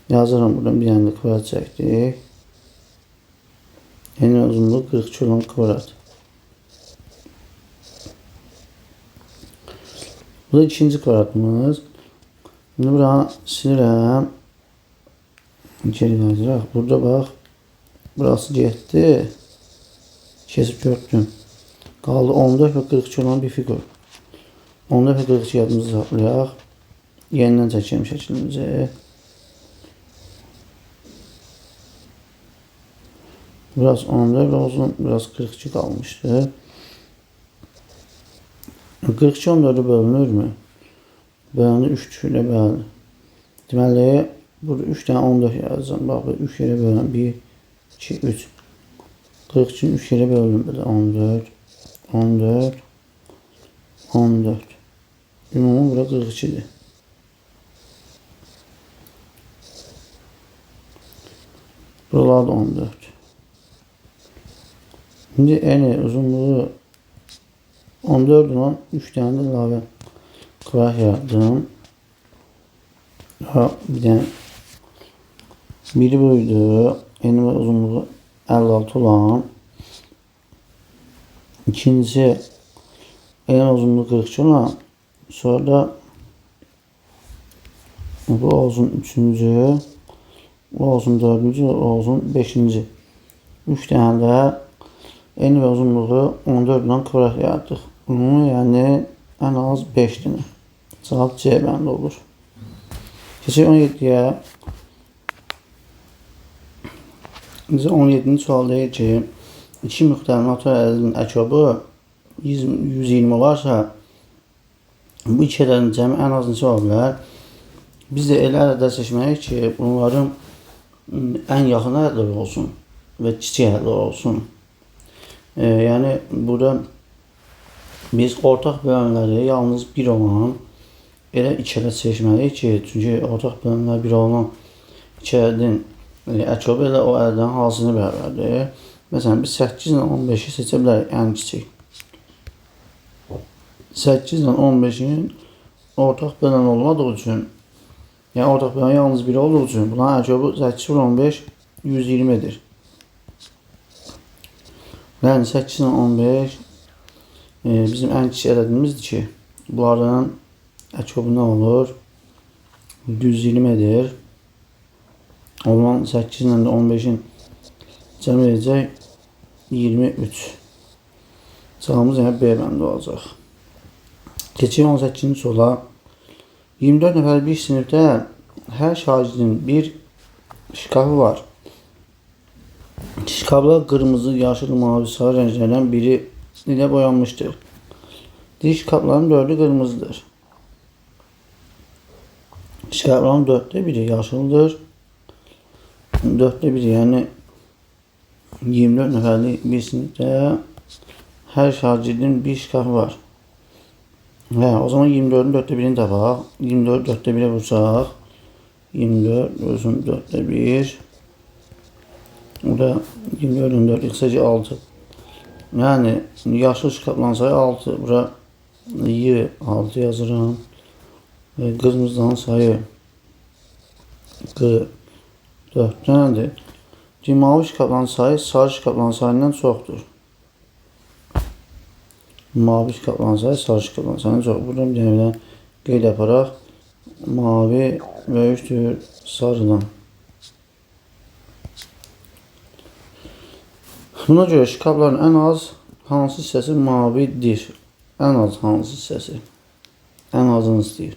Yazıram buradan bir dənə kvadrat çəkdik. Eni uzunluğu 42 olan kvadrat. Bu da ikinci kvadratımız. Şimdi buranı silirəm. Geri qayıdıraq. Burada bax. Burası getdi. Kesib götürdüm. Qaldı 14 və 42 olan bir figur. 14 və 42 yadımızı saxlayaq. Yenidən çəkəyim şəklimizi. Biraz 14 olsun, biraz 42 kalmıştı. 42 14'e bölünür mü? Bölündü 3 ile bölündü. Deməli, burada 3 tane 14 yazacağım. Bak, 3 yere bölün. 1, 2, 3. 42'nin 3 yere bölün. Böyle 14, 14, 14. Ümumi burada 42'dir. Buralar da 14. Şimdi eni uzunluğu 14 olan 3 tane de ilave kvadrat yaptım. Bir tane biri buydu. Eni ve uzunluğu 56 olan. İkincisi eni uzunluğu 42 olan. Sonra da bu olsun üçüncü. O olsun dördüncü. O olsun beşinci. 3 tane de eni ve uzunluğu 14 ile kvadrat yaptık. Bunu yani en az 5 tane. Cevap C bəndə olur. Keçək 17'ye. Bizə 17-ci sual deyir ki, iki müxtəlif natural ədədin əkobı 120 varsa, bu iki ədədin cəmi ən az neçə ola bilər? Biz də elə ədədlər seçməliyik ki, bunların ən yaxın ədədlər olsun və kiçik ədədlər olsun. Yəni burada biz ortaq bölənləri yalnız 1 olan elə iki ədəd seçməliyik ki, çünki ortaq bölənlər 1 olan iki ədədin əkobı elə o ədədlərin hansını bərabərdir. Məsələn, biz 8 ilə 15-i seçə bilərik ən kiçik. 8 ilə 15-in ortaq bölən olmadığı üçün, yəni ortaq bölən yalnız 1 olduğu üçün, bunların əkobı 8 ilə 15 120-dir. Yəni 8 ilə 15 bizim ən kiçik ədədimizdir ki, bunların əkobı nə olur? 120-dir. O zaman 8 ilə 15-in cəm edəcək 23. Cavabımız yəni B bəndə olacaq. Keçək 18-ci suala. 24 nəfərli bir sinifdə hər şagirdin bir şkafı var. Şkaflar qırmızı, yaşıl, mavi, sarı rənglərdən biri ilə boyanmışdır. Diğer şkafların 4'ü qırmızıdır. Şkafların 4'te biri yaşıldır. 4'te biri yani 24 nəfərli bir sinifdə hər şagirdin bir şkafı var. O zaman 24'ün 4'te 1'ini tapaq. 24 4'te 1'e vursaq. 24 özün 4'te 1. O da 24'ün 4 qısaca 6. Yani yaşıl şkafların sayı 6. Bura 6 yazıram. Qırmızıdan sayı 44 dənədir. Mavi şkapların sayı sarı şkapların sayından çoxdur. Mavi şkapların sayı sarı şkapların sayından çoxdur. Burada bir dənə qeyd yaparaq mavi böyükdür sarıdan. Buna görə şkapların ən az hansı hissəsi mavidir? Ən az hansı hissəsi? Ən azını istəyir.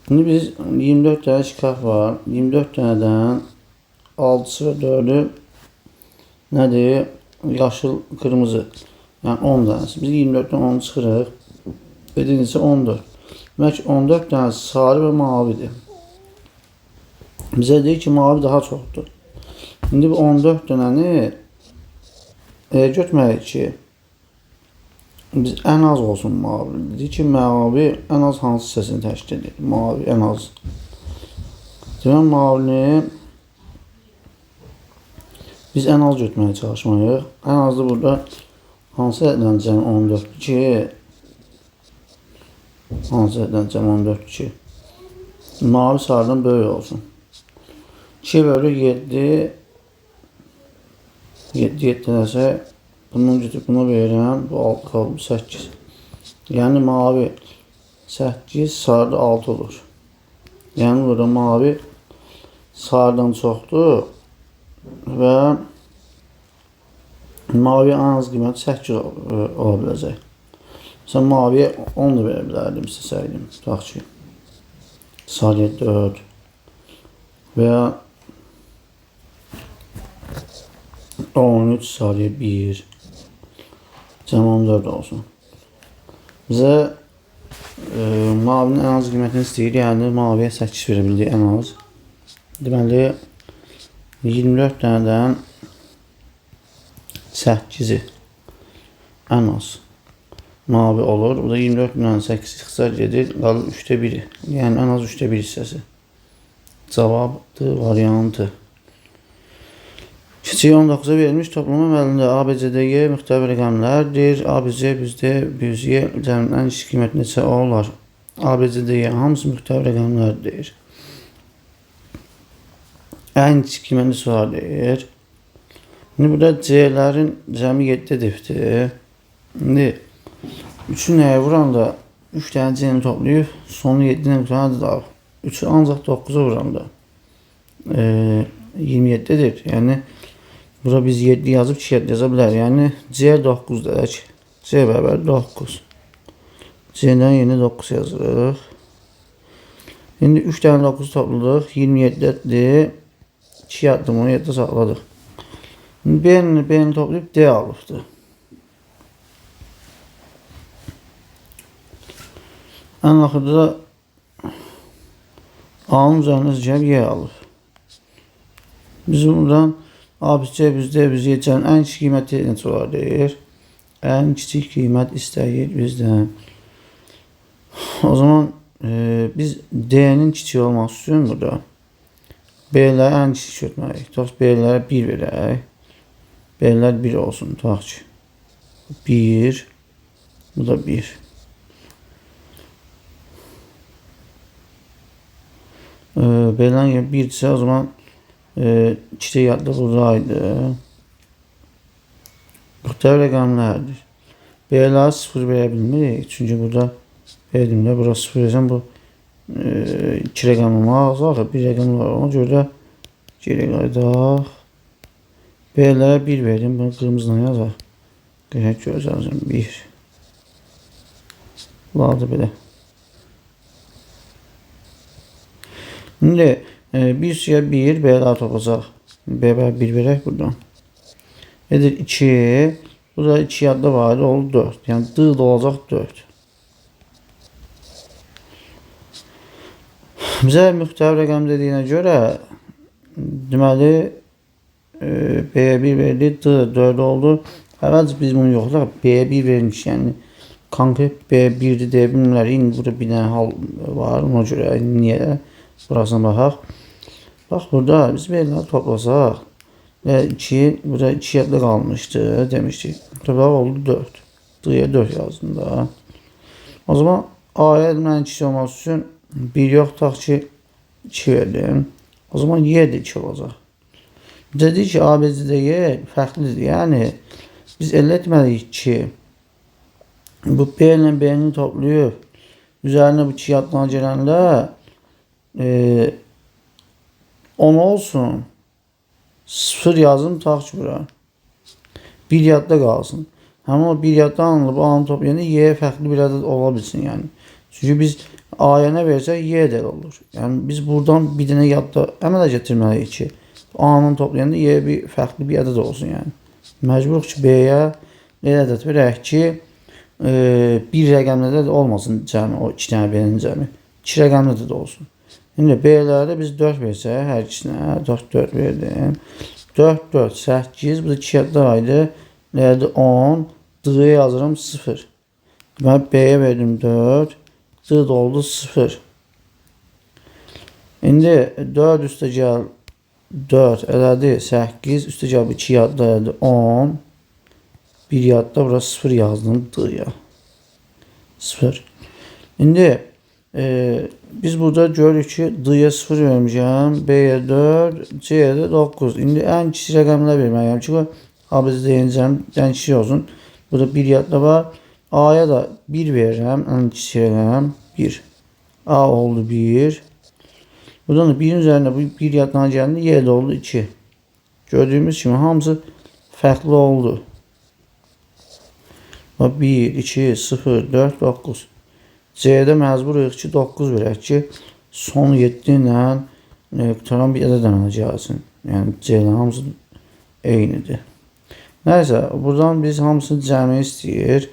Şimdi biz 24 tane şkaf var. 24 taneden 6'sı ve 4'ü nedir? Yaşıl, kırmızı. Yani 10 tanesi. Biz 24'ten 10 çıxırıq. Birincisi 14. Demek 14 tanesi sarı ve mavidir. Bize deyir ki mavi daha çoxdur. Şimdi bu 14 dənəni götürməliyik ki biz ən az olsun mavi. Dedik ki mavi ən az hansı hissəsini təşkil edir? Mavi ən az. Demək mavini biz ən az götürməyə çalışmalıyıq. Ən azı burada hansı ədləncənin 14 ki hansı ədləncənin 14 ki mavi sarıdan böyük olsun. 2 bölü 7 7 nəsə bunun götürüb buna verirəm. Bu 6 qalıb 8. Yəni mavi 8, sarıda 6 olur. Yəni burada mavi sarıdan çoxdur və mavi ən az qiyməti 8 ola biləcək. Məsələn maviyə 10 da verə bilərdim istəsəydim. Tutaq ki sarıya 4 və ya 13 sarıya 1 cəm 14 olsun. Bizə mavinin ən az qiymətini istəyir. Yəni maviyə 8 verə bildik ən az. Deməli 24 dənədən 8-i ən az mavi olur. Bu da 24 dənədən 8 ixtisar gedir. Qalır 3'te 1'i. Yəni ən az 3'te 1 hissəsi. Cavabdır, variantı. Kiçik 19'a verilmiş toplama əməlində ABCDY müxtəlif rəqəmlərdir. ABC bizdə büzye cəmlən iş qiyməti neçə olar? ABCDY hamısı müxtəlif rəqəmlərdir. Ən kiçik qiyməti sorar deyir. Şimdi burada C'lərin cəmi 7 ədəddir. Şimdi 3'ü nəyə vuranda 3 dənə C'ni toplayıb sonu 7 ilə qurtardı da 3'ü ancaq 9'a vuranda 27'dir. Yəni burada biz 7 yazıb 2 yaza bilər. Yəni C 9 deyək. C bərabər 9. C-dən yeni 9 yazırıq. İndi 3 dənə 9 topladıq. 27'dir. 2 yazdım onu 7'də saxladıq. B-ni toplayıb D alıbdır. Ən axırda A-nın üzərində cəb Y alır. Biz buradan ABC bizdə büzyeçənin ən kiçik qiyməti neçə olar deyir. Ən kiçik qiymət istəyir bizdən. O zaman biz D'nin kiçik olması üçün burada B'ləri ən kiçik götürməliyik. Tutaq B'lərə 1 verək. B'lər 1 olsun. Tutaq ki 1, bu da 1. B'lərin 1 ise o zaman 2'de yadda buradaydı. Müxtəlif rəqəmlərdir. B'ləri 0 verə bilmirik. Çünki burada verdimdə bura 0 verəcəm. Bu 2 rəqəmim var. Bir rəqəm var. Ona görə geri qaydaq. B'lərə 1 verim. Bunu qırmızıdan yazaq. Qəşəng gözələcəm. 1. Bunlar da belə. Şimdi bir suya 1 B daha toplayacaq. B 1 verək buradan. Edir 2. Bu da 2 yadda var. Oldu 4. Yəni D da olacaq 4. Bizə müxtəlif rəqəm dediyinə görə deməli B'yə 1 verdi. D 4 oldu. Əvvəlcə biz bunu yoxlayaq. B'yə 1 vermiş. Yəni konkret B1'dir deyə bilmirlər. İndi burada bir dənə hal var. Ona görə niyə burasına baxaq. Bax burada biz B'ləri toplasaq və 2 burada 2 yadda qalmışdı demişdik. Toplam oldu 4. D'ya 4 yazdım da. O zaman A'ya mən 2 olması üçün 1 yox, tutaq ki 2 verdim. O zaman y də 2 olacaq. Dedik ki, ABC'də y fərqlidir. Yəni biz əldə etməliyik ki, bu B ilə B-ni toplayıb üzərinə bu 2 yaddan gələndə 10 olsun. 0 yazım tax ki bura. 1 yadda qalsın. Həmin o 1 yaddan alınıb A-nı toplayanda y fərqli bir ədəd ola bilsin yəni. Çünki biz A-ya nə versək y də olur. Yəni biz buradan bir dənə yadda əmələ gətirməliyik ki, A-nı toplayanda y fərqli bir ədəd olsun yəni. Məcburuq ki B-yə elə ədəd verək ki, bir rəqəmli də olmasın cəmi, o 2 dənə B-nin cəmi. 2 rəqəmli də olsun. İndi B-lərdə biz 4 versək, hər ikisinə 4 verdim. 4, 4, 8, bu da 2 yadda aydı. Nədir? 10, D-yə yazıram 0. Deməli, B-yə verdim 4, D da oldu 0. İndi 4 üstə gəl 4 elədi 8, üstə gəl 2 yadda elədi 10. 1 yadda bura 0 yazdım D-yə. 0. İndi biz burada görürük ki, D-yə 0 vermişəm, B-yə 4, C-yə də 9. İndi ən kiçik rəqəmlər verməliyəm ki, ABC deyəcəm, ən kiçik olsun. Burada 1 yadda var. A-ya da 1 verirəm, ən kiçik rəqəm 1. A oldu 1. Buradan da 1-in üzərində bu 1 yaddan gəldi, Y də oldu 2. Gördüyümüz kimi hamısı fərqli oldu. 1, 2, 0, 4, 9. C-də məcburuq ki, 9 verək ki, son 7 ilə qutaran bir ədəd əmələ gəlsin. Yəni, C-lə hamısı eynidir. Nəysə, buradan biz hamısını cəmi istəyir.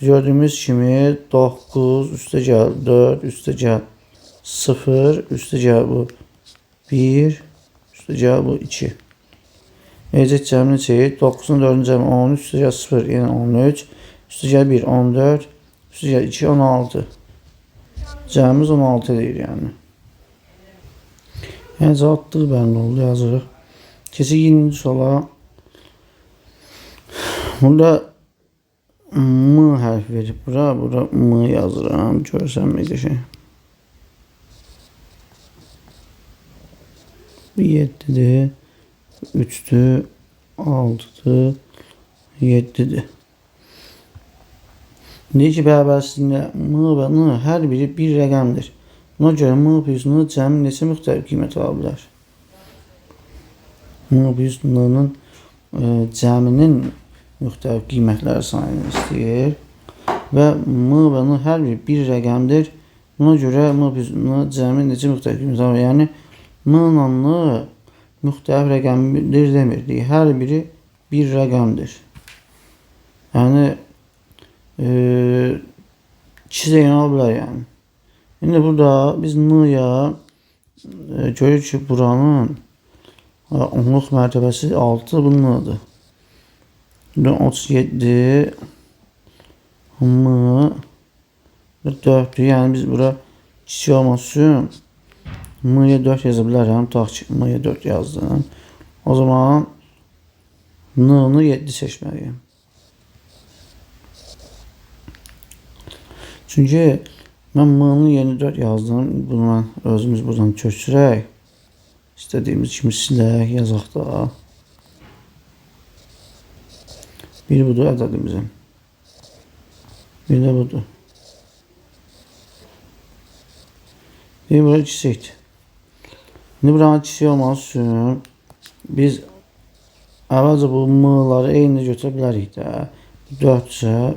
Gördüyümüz kimi 9, üstə gəl 4, üstə gəl 0, üstə gəl bu 1, üstə gəl bu 2. Ecək cəmini çək, 9-un 4-cü cəmi 13, üstə gəl 0, yəni 13, üstə gəl 1, 14, üstə gəl 2, 16. Cəmimiz 16 deyir yəni. Yəni cavabdır, bəlli oldu, yazırıq. Keçək 20-ci sola. Burada M hərf verib bura. Bura M yazıram. Görsəm mi qəşəng? Bu 7-dir, 3-dür, 6-dır, 7-dir. Deyir ki, bərabərsizliyində M və N hər biri bir rəqəmdir. Buna görə M plus N cəmi neçə müxtəlif qiymət ala bilər? M plus N-ın cəminin müxtəlif qiymətləri sayını istəyir. Və M və N hər biri bir rəqəmdir. Buna görə M plus N cəmi neçə müxtəlif qiymət ala bilər? Yəni, M ilə N müxtəlif rəqəmdir demir. Hər biri bir rəqəmdir. Yəni, ikisi də eyni ola bilər yəni. İndi burada biz N-ya görürük ki, buranın onluq mərtəbəsi 6, bu N-dır. 37 M 4-dür. Yəni biz bura kiçik olması üçün M-yə 4 yaza bilərəm. Tax ki, M-yə 4 yazdım. O zaman N-nı 7 seçməliyim. Çünki mən M-nın yeni 4 yazdım. Bunu mən özümüz buradan köçürək. İstədiyimiz kimi silək, yazaq da. Bir budur ədədimizin. Bir də budur. Bir bura kiçikdir. İndi buranın kiçik olması üçün biz əvvəlcə bu M-ları eyni götürə bilərik də. 4-sə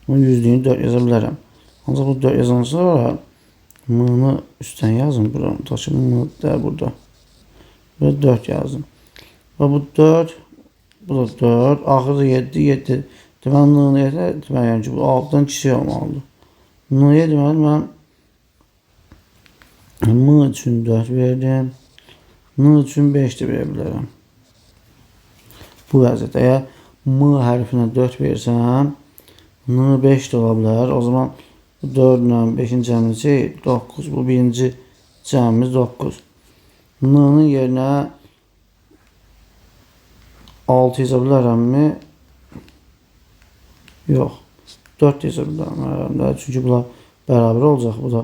bunun yüzlüyünü 4 yaza bilərəm. Ancaq bu 4 yazan sonra M-nı üstdən yazın buranın. Taşı M də burada. Burada 4 yazdım. Və bu 4, bu da 4. Axırda 7, 7. Deməli, N-nı deməli ki, bu 6-dan kiçik olmalıdır. N-yə deməli, mən M üçün 4 verdim. N üçün 5 də verə bilərəm. Bu vəziyyətdə, əgər M hərfinə 4 versəm, N 5 də ola bilər. O zaman bu 4 ilə 5-in cəmisi 9. Bu birinci cəmimiz 9. N-nın yerinə 6 yaza bilərəmmi? Yox. 4 yaza bilərəm. Çünki bunlar bərabər olacaq. Bu da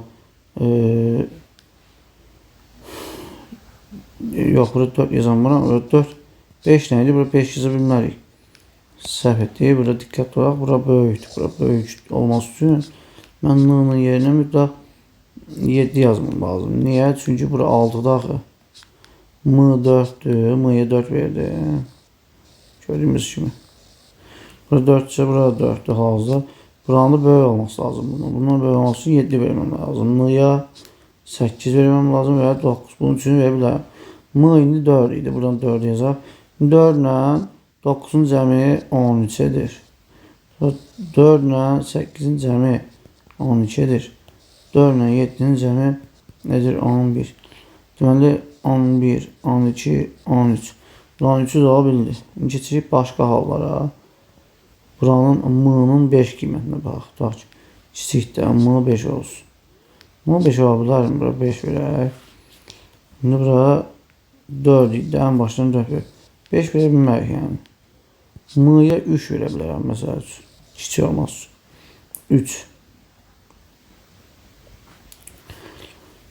Yok, burada 4 yazamıram. Burada 4. 5 neydi? Burada 5 yaza bilmərik. Səhv etdik. Burada diqqətli olaq. Bura böyükdür. Bura böyük olması üçün mən n-nın yerinə mütləq 7 yazmam lazım. Niyə? Çünki bura 6'da axı. M 4'dür. M'ya 4 verdi. Gördüyümüz kimi. Bura 4 ise bura 4'dür hazırda. Buranın da böyük olması lazım. Bunun böyük olması için 7 vermem lazım. M'ya 8 vermem lazım veya 9. Bunun için verə bilərəm. M indi 4 idi. Buradan 4 yazaq. 4 ilə 9'un cəmi 13 edir. 4 ilə 8'in cəmi 12 edir. 4 ilə 7'nin cəmi nedir? 11. Deməli 11, 12, 13. Buranın 3'ü ola bildi. Keçirik başqa hallara. Buranın M-nın 5 qiymətinə bax. Tutaq ki, kiçikdə M 5 olsun. M 5 ola bilər mi? Bura 5 verək. Şimdi bura 4 idi. En başdan 4 verək. 5 verə bilmərik yəni. M-ya 3 verə bilərəm məsəl üçün. Kiçik olmaz. 3.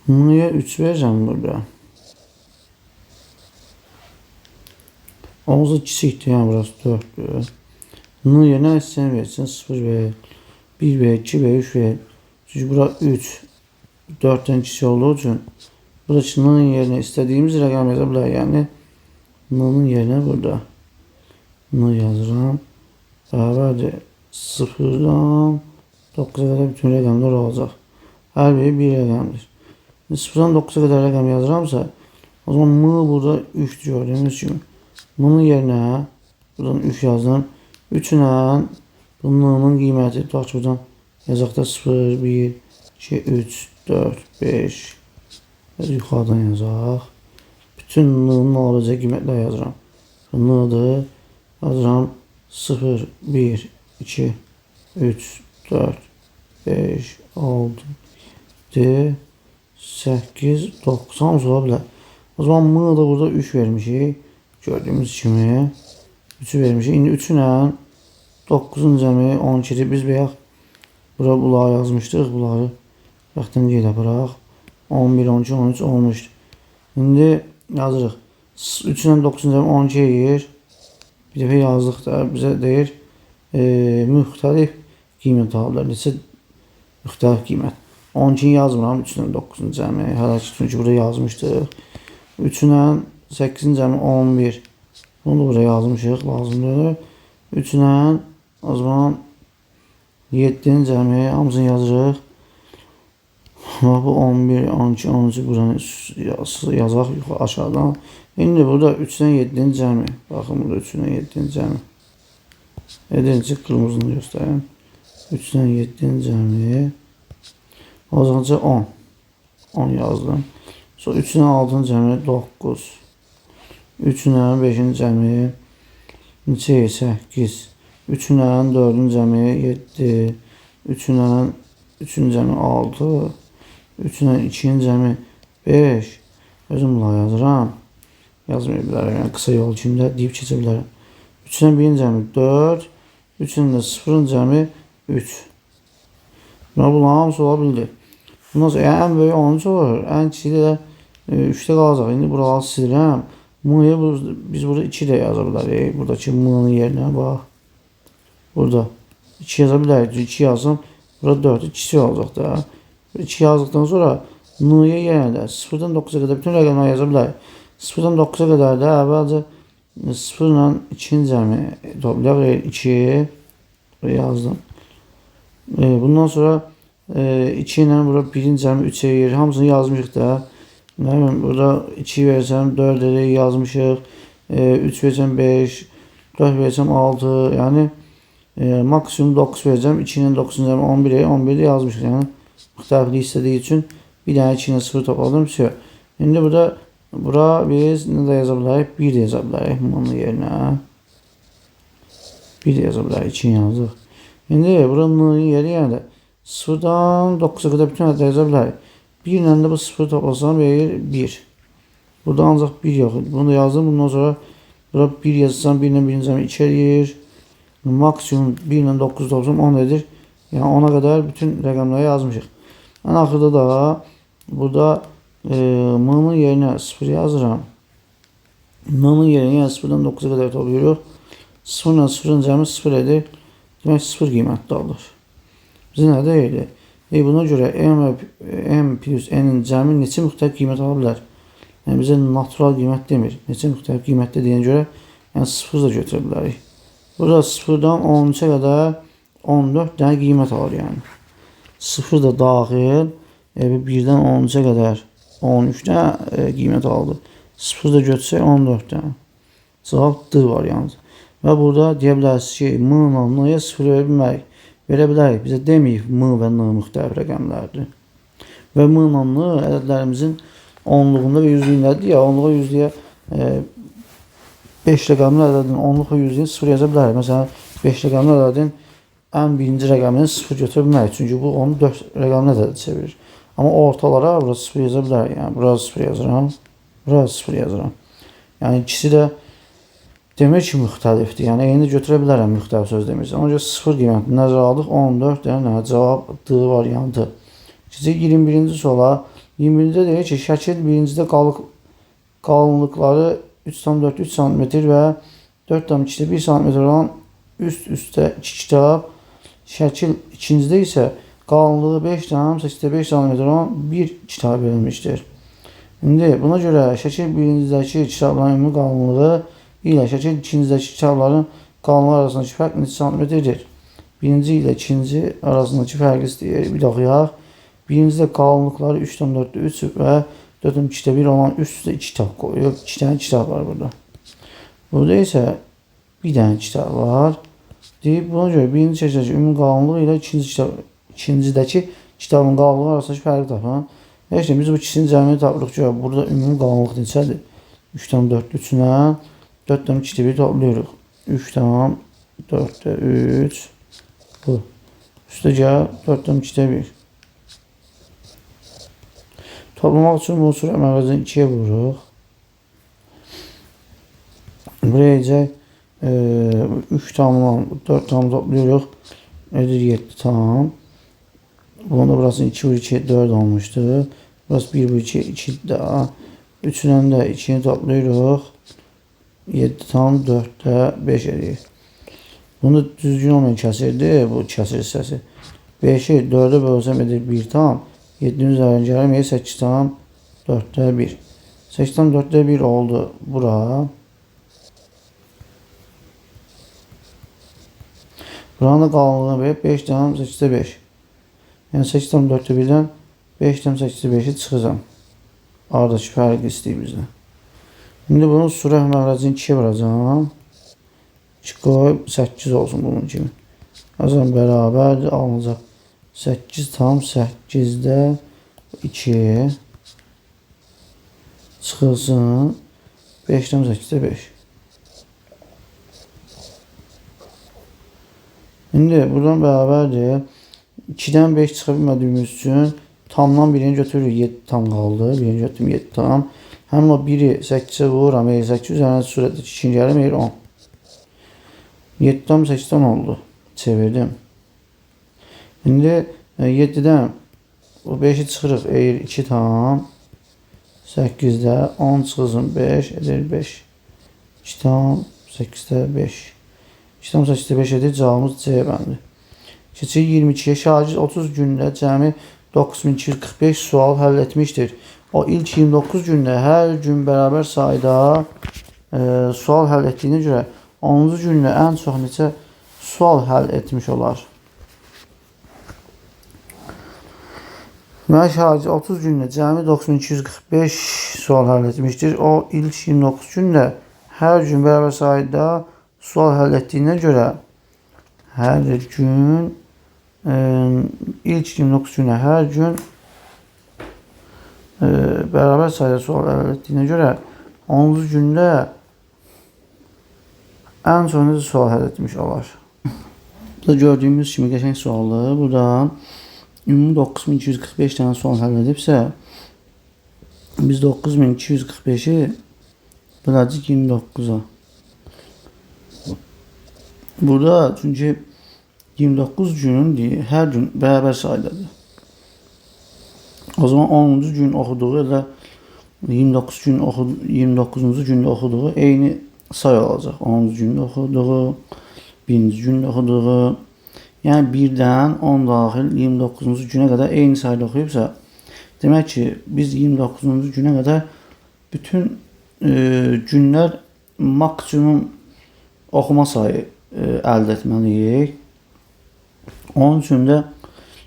M-ya 3 verəcəm burada. Olsa kiçikdir, yəni burası 4'dür. N-ya nə istəyən versin? 0 ver, 1 ver, 2 ver, 3 ver. Çünki bura 3. 4'ten kiçik olduğu üçün burası N'nın yerine istədiyimiz rəqəm yaza bilərik. Yəni N'nın yerine burada N yazıram. Bərabərdir 0'dan 9'a kadar bütün rəqəmlər olacaq. Hər biri bir rəqəmdir. 0'dan 9'a kadar rəqəm yazıramsa, o zaman M burada 3 gördüyümüz kimi. Bunun yerine buradan 3 yazdım. 3 ilə bunun qiyməti tutaq ki, buradan yazaqda 0, 1, 2, 3, 4, 5. Yuxarıdan yazaq. Bütün N'nın alacağı qiymətlər yazıram. N'dır. Yazıram 0, 1, 2, 3, 4, 5, 6, 7, 8, 9. Hamısı ola bilər. O zaman M da burada 3 vermişik. Gördüğümüz kimi 3'ü vermişik. İndi 3 ilə 9'un cəmi 12'dir. Biz bəyək bura bunları yazmışdıq. Bunları vaxtdan gedə bıraq. 11, 12, 13 olmuşdur. İndi yazırıq. 3 ilə 9'un cəmi 12 edir. Bir dəfə yazdıq da bizə deyir müxtəlif qiymət alırlar. Neçə müxtəlif qiymət. 12'ni yazmıram. 3 ilə 9'un cəmi. Hələ ki, çünki burada yazmışdıq. 3 ilə 8'in cəmi 11. Bunu da buraya yazmışıq. Lazımdır. 3 ilə o zaman 7'nin cəmi hamısını yazırıq. Bu 11, 12, 13 buranı yazaq yuxarı aşağıdan. İndi burada 3 ilə 7'nin cəmi. Baxın burada 3 ilə 7'nin cəmi. Edinci kırmızını göstərin. 3 ilə 7'nin cəmi. O zaman 10. 10 yazdım. Sonra 3 ilə 6'nın cəmi 9. 3 ilə 5'in cəmi 8. 3 ilə 4'ün cəmi 7. 3 ilə 3'ün cəmi 6. 3 ilə 2'nin cəmi 5. Özüm bunları yazıram. Yazmaya bilərəm. Yəni qısa yol içində deyib keçə bilərəm. 3 ilə 1'in cəmi 4. 3 ilə 0'ın cəmi 3. Bunların hamısı ola bildi. Bundan sonra ən böyük 13 olur. Ən kiçik də 3'də qalacaq. İndi buraları silirəm. M'ya biz burada 2 də yaza bilərik. Buradakı M'nın yerinə bax. Burada 2 yaza bilərik. 2 yazsam burada 4 2 olacaq da. 2 yazdıktan sonra N'ya yenə də 0'dan 9'a qədər bütün rəqəmləri yaza bilərik. 0'dan 9'a qədər də əvvəlcə 0 ilə 2'nin cəmi toplayaq. 2 yazdım. Bundan sonra 2 ilə burada 1'in cəmi 3 edir. Hamısını yazmışıq da. Burada 2 versəm 4 edir yazmışıq. 3 versəm 5, 4 versəm 6. Yəni maksimum 9 verəcəm. 2 ilə 9'un cəmi 11 edir. 11 də yazmışıq. Yəni müxtəliflik istədiyi üçün bir dənə 2 ilə 0 topladım. İndi burada bura biz nə də yaza bilərik? 1 də yaza bilərik bunun yerinə. 1 də yaza bilərik. 2 yazdıq. İndi buranın yeri yəni də 0'dan 9'a qədər bütün ədəd yaza bilərik. 1 ilə də bu 0 toplasam verir 1. Burada ancaq 1 yox idi. Bunu da yazdım. Bundan sonra burada 1 yazsam 1 ilə 1'in cəmi 2 edir. Maksimum 1 ilə 9 toplasam 10 edir. Yəni 10'a qədər bütün rəqəmləri yazmışıq. Ən axırda da burada M'nın yerinə 0 yazıram. N'ın yerine yəni 0-dan 9'a kadar topluyoruz. 0 ilə 0'ın cəmi 0 edir. Demək 0 qiymətli alır. Bizə nə deyildi? Buna görə m plus n'in cəmi neçə müxtəlif qiymət ala bilər? Yəni bizə natural qiymət demir. Neçə müxtəlif qiymətli deyənə görə yəni 0 da götürə bilərik. Burada 0-dan 13'ə qədər 14 dənə qiymət alır yəni. 0 da daxil 1-dən 13'ə qədər 13 dənə qiymət aldı. 0 da götürsək 14 dənə. Cavab D variantı. Və burada deyə bilərsiniz ki, m ilə n-yə 0 verə bilmərik. Verə bilərik. Bizə deməyib m və n müxtəlif rəqəmlərdir. Və m ilə n ədədlərimizin onluğunda və yüzlüyündədir ya, onluğa yüzlüyə 5 rəqəmli ədədin onluq və yüzlüyünü 0 yaza bilərik. Məsələn, 5 rəqəmli ədədin ən birinci rəqəmini 0 götürə bilmərik. Çünki bu onu 4 rəqəmli ədədə çevirir. Amma ortalara burada 0 yaza bilərik. Yəni, burada 0 yazıram, burada 0 yazıram. Yəni, ikisi də demir ki, müxtəlifdir. Yəni, eyni götürə bilərəm müxtəlif söz demirsən. Ona görə 0 qiymətini nəzərə aldıq. 14 dənə cavab D variantı. Keçək 21-ci suala. 21-də deyir ki, şəkil birincidə qalınlıqları 3,4 3 cm və 4,2 1 cm olan üst-üstə 2 kitab. Şəkil ikincidə isə qalınlığı 5,5 cm olan bir kitab verilmişdir. İndi buna görə şəkil birincidəki kitabların ümumi qalınlığı ilə şəkil ikincidəki kitabların qalınlığı arasındakı fərq neçə santimetrdir? Birinci ilə ikinci arasındakı fərqi istəyir. Bir də oxuyaq. Birincidə qalınlıqları 3,4 3 və 4,2 olan üst-üstə 2 kitab qoyub. 2 dənə kitab var burada. Burada isə bir dənə kitab var. Deyib, buna görə birinci şəkildəki ümumi qalınlığı ilə ikincidəki kitabın qalınlığı arasındakı fərqi tapın. Biz bu ikisinin cəmini tapırıq ki, burada ümumi qalınlıq neçədir? 3,4 3-ünə 4,2 toplayırıq. 3,4 3 bu. Üstə gəl 4,2 toplamaq üçün bu sürə məqazini 2'yə vururuq. Buraya gələcək 3 tamla 4 tam toplayırıq. Edir 7 tam. Bunda burası 2 vur 2 4 olmuşdu. Burası 1 vur 2 2 daha. 3'ünün də 2'ni toplayırıq. 7 tam 4'də 5 edir. Bunu düzgün olmayan kəsirdir. Bu kəsir hissəsi. 5'i 4'ə bölsəm edir 1 tam. 7'nin üzərinə gəlir 8 tam 4'də 1. 8 tam 4'də 1 oldu bura. Buranın da qalınlığına verib 5 tam 8'də 5. Yəni 8 tam 4'də 1'dən 5 tam 8'də 5'i çıxacam. Aradakı fərqi istəyir bizdən. İndi bunun sürə məqrəcini 2'yə vuracam. 2 qoyub 8 olsun bunun kimi. Yazan bərabərdir, alınacaq. 8 tam 8'də 2 çıxılsın 5 tam 8'də 5. İndi buradan bərabərdir. 2'dən 5 çıxa bilmədiyimiz üçün tamdan birini götürürük. 7 tam qaldı. Birini götürdüm 7 tam. Həmin o 1'i 8'ə vururam. 8 üzərinə sürətdə 2 gəlir 10. 7 tam 8 tam oldu. Çevirdim. İndi 7'dən 5'i çıxırıq. Eğir 2 tam 8'də 10 çıxılsın 5 edir 5. 2 tam 8'də 5. 2 tam 8'də 5 edir. Cavabımız C bəndi. Keçək 22'yə. Şagird 30 gündə cəmi 9245 sual həll etmişdir. O ilk 29 gündə hər gün bərabər sayda sual həll etdiyinə görə 10-cu gündə ən çox neçə sual həll etmiş olar? Deməli, şagird 30 gündə cəmi 9245 sual həll etmişdir. O ilk 29 gündə hər gün bərabər sayda sual həll etdiyinə görə hər gün ilk 29 gündə hər gün bərabər sayda sual həll etdiyinə görə 10-cu gündə ən çox necə sual həll etmiş olar? Burada gördüyümüz kimi qəşəng sualdır. Burada ümumi 9245 dənə sual həll edibsə, biz 9245'i böləcəyik 29'a. Burada çünki 29 günün deyir, hər gün bərabər saydadır. O zaman 10-cu gün oxuduğu elə 29 gün 29-cu gündə oxuduğu eyni say olacaq. 10-cu gündə oxuduğu, 1-ci gündə oxuduğu. Yəni 1-dən 10 daxil 29-cu günə qədər eyni sayda oxuyubsa, demək ki, biz 29-cu günə qədər bütün günlər maksimum oxuma sayı əldə etməliyik. Onun üçün də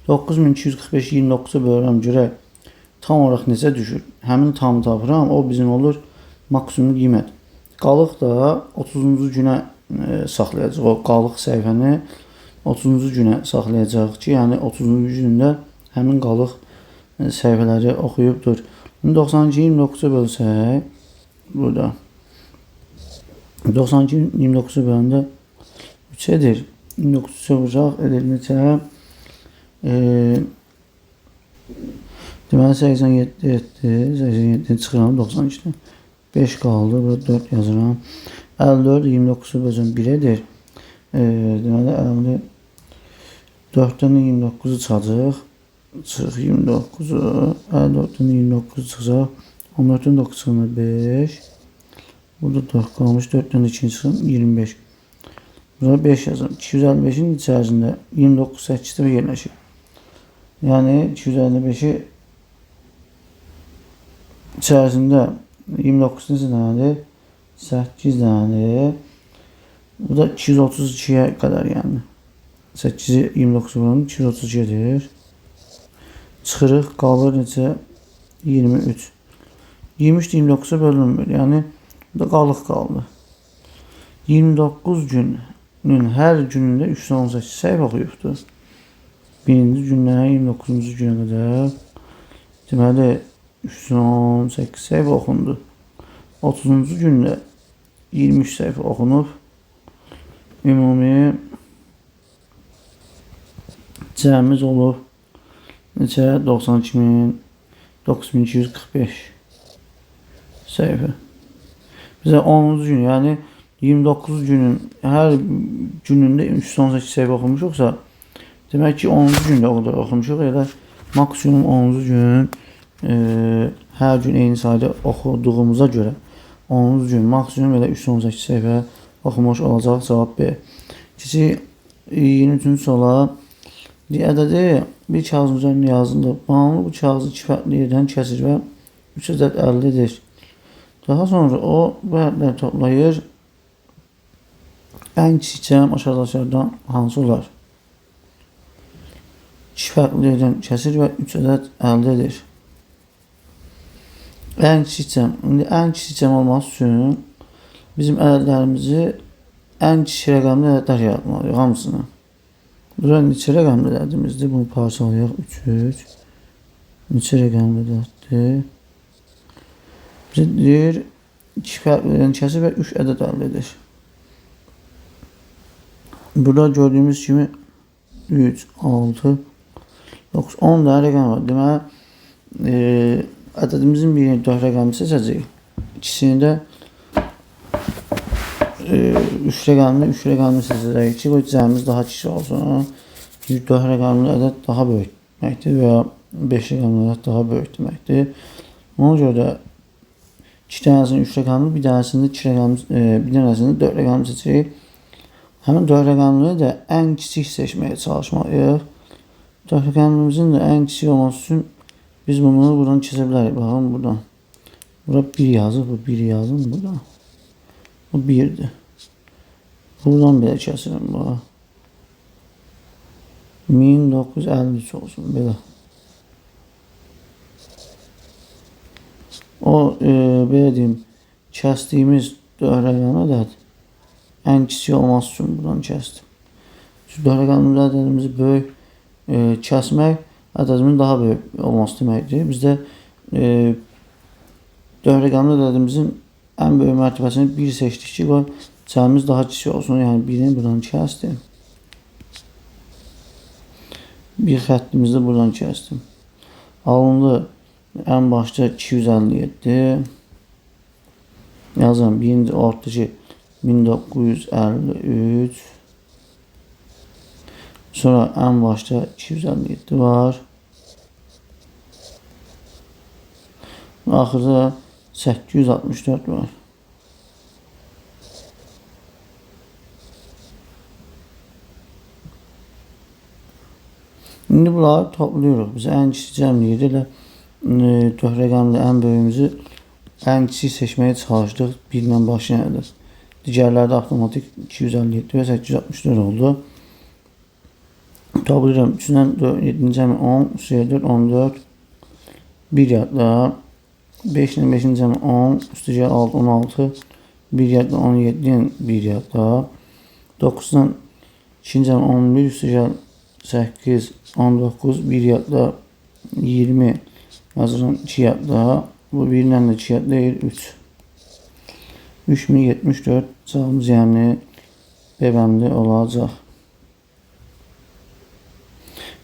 9245 29-a bölürəm görək tam olaraq necə düşür. Həmin tam tapıram, o bizim olur maksimum qiymət. Qalıq da 30-cu günə saxlayacaq. O qalıq səhifəni 30-cu günə saxlayacaq ki, yəni 30-cu gündə həmin qalıq səhifələri oxuyubdur. 92 29-a bölsək, burada 92 29-a böləndə 3 edir. 29 vuracaq, edir neçə? Deməli 87 etdi. 87-ni çıxıram 92-dən. 5 qaldı. Burada 4 yazıram. 54 29-u bölsəm 1 edir. Deməli 4-dən 29-u çıxacaq. Çıx 29-u. 54-dən 29-u çıxacaq. 14-dən 9 çıxanda 5. Burada 4 qalmış. 4-dən 2-ni çıxın 25. Burada 5 yazıram. 255-in içərisində 29 8-də yerləşir. Yəni 255-i içərisində 29 necə dənədir? 8 dənədir. Bu da 232-yə qədər yəni. 8-i 29 buranın 232-dir. Çıxırıq, qalır necə? 23. 23 29-a bölünmür. Yəni bu da qalıq qaldı. 29 günün hər günündə 318 səhifə oxuyubdur. Birinci gündən 29-cu günə qədər deməli 318 səhifə oxundu. 30-cu gündə 23 səhifə oxunub. Ümumi cəmimiz olub neçə? 92.9245 səhifə. Bizə 10-cu gün, yəni 29 günün hər günündə 318 səhifə oxumuşuqsa, demək ki 10-cu gündə o qədər oxumuşuq. Elə maksimum 10-cu gün hər gün eyni sayda oxuduğumuza görə 10-cu gün maksimum elə 318 səhifə oxumuş olacaq. Cavab B. Kiçik 23-cü suala ədədi bir kağızın üzərində yazılıb. Bağımlı bu kağızı 2 fərqli yerdən kəsir və 3 ədəd əldə edir. Daha sonra o bu ədədləri toplayır. Ən kiçik cəm aşağıdakilərdən hansı olar? 2 fərqli yerdən kəsir və 3 ədəd əldə edir. Ən kiçik cəm. İndi ən kiçik cəm olması üçün bizim ədədlərimizi ən kiçik rəqəmli ədədlər yaratmalıyıq hamısını. Burada neçə rəqəmli ədədimizdir? Bunu parçalayaq. 3. Neçə rəqəmli ədəddir? Bizə deyir 2 fərqli yerdən kəsir və 3 ədəd əldə edir. Burada gördüyümüz kimi 3, 6, 9, 10 dənə rəqəm var. Deməli, ədədimizin birini 4 rəqəmli seçəcəyik. İkisini də 3 rəqəmli seçəcəyik ki, bu cəmimiz daha kiçik olsun. 4 rəqəmli ədəd daha böyük deməkdir və ya 5 rəqəmli ədəd daha böyük deməkdir. Ona görə də 2 dənəsini 3 rəqəmli, bir dənəsini 4 rəqəmli seçəcəyik. Həmin 4 rəqəmli də ən kiçik seçməyə çalışmalıyıq. 4 rəqəmlimizin də ən kiçik olması üçün biz bunu buradan keçə bilərik. Baxın buradan. Bura 1 yazır, bu 1 yazın burada. Bu 1'dir. Buradan belə kəsirim. Bax. 1953 olsun belə. O belə deyim, kəsdiyimiz 4 rəqəmli ədəd ən kiçik olması üçün buradan kəsdim. 4 rəqəmli ədədimizi böyük kəsmək ədədimin daha böyük olması deməkdir. Bizdə 4 rəqəmli ədədimizin ən böyük mərtəbəsini 1 seçdik ki, cəmimiz daha kiçik olsun. Yəni 1-ni buradan kəsdim. Bir xəttimizi də buradan kəsdim. Alındı ən başda 257. Yazıram. Birinci ortadakı 1953. Sonra ən başda 257 var. Axırda 864 var. İndi bunları topluyoruz. Biz ən kiçik cəmliyi ilə 4 rəqəmli ən böyüyümüzü ən kiçik seçməyə çalışdıq. 1 ilə başlayarak. Digərlərdə avtomatik 257 və 864 oldu. Toplayıram. 3-dən 7-ci cəmi 10, 4, 14, 1 yadda. 5-dən 5-ci cəmi 10, üstə 6, 16, 1 yadda, 17-dən 1 yadda. 9-dan 2-ci cəmi 11, üstə 8, 19, 1 yadda, 20 yazıram 2 yadda. Bu 1 ilə də 2 yadda deyil, 3. 3074 cavabımız yəni B bəndi olacaq.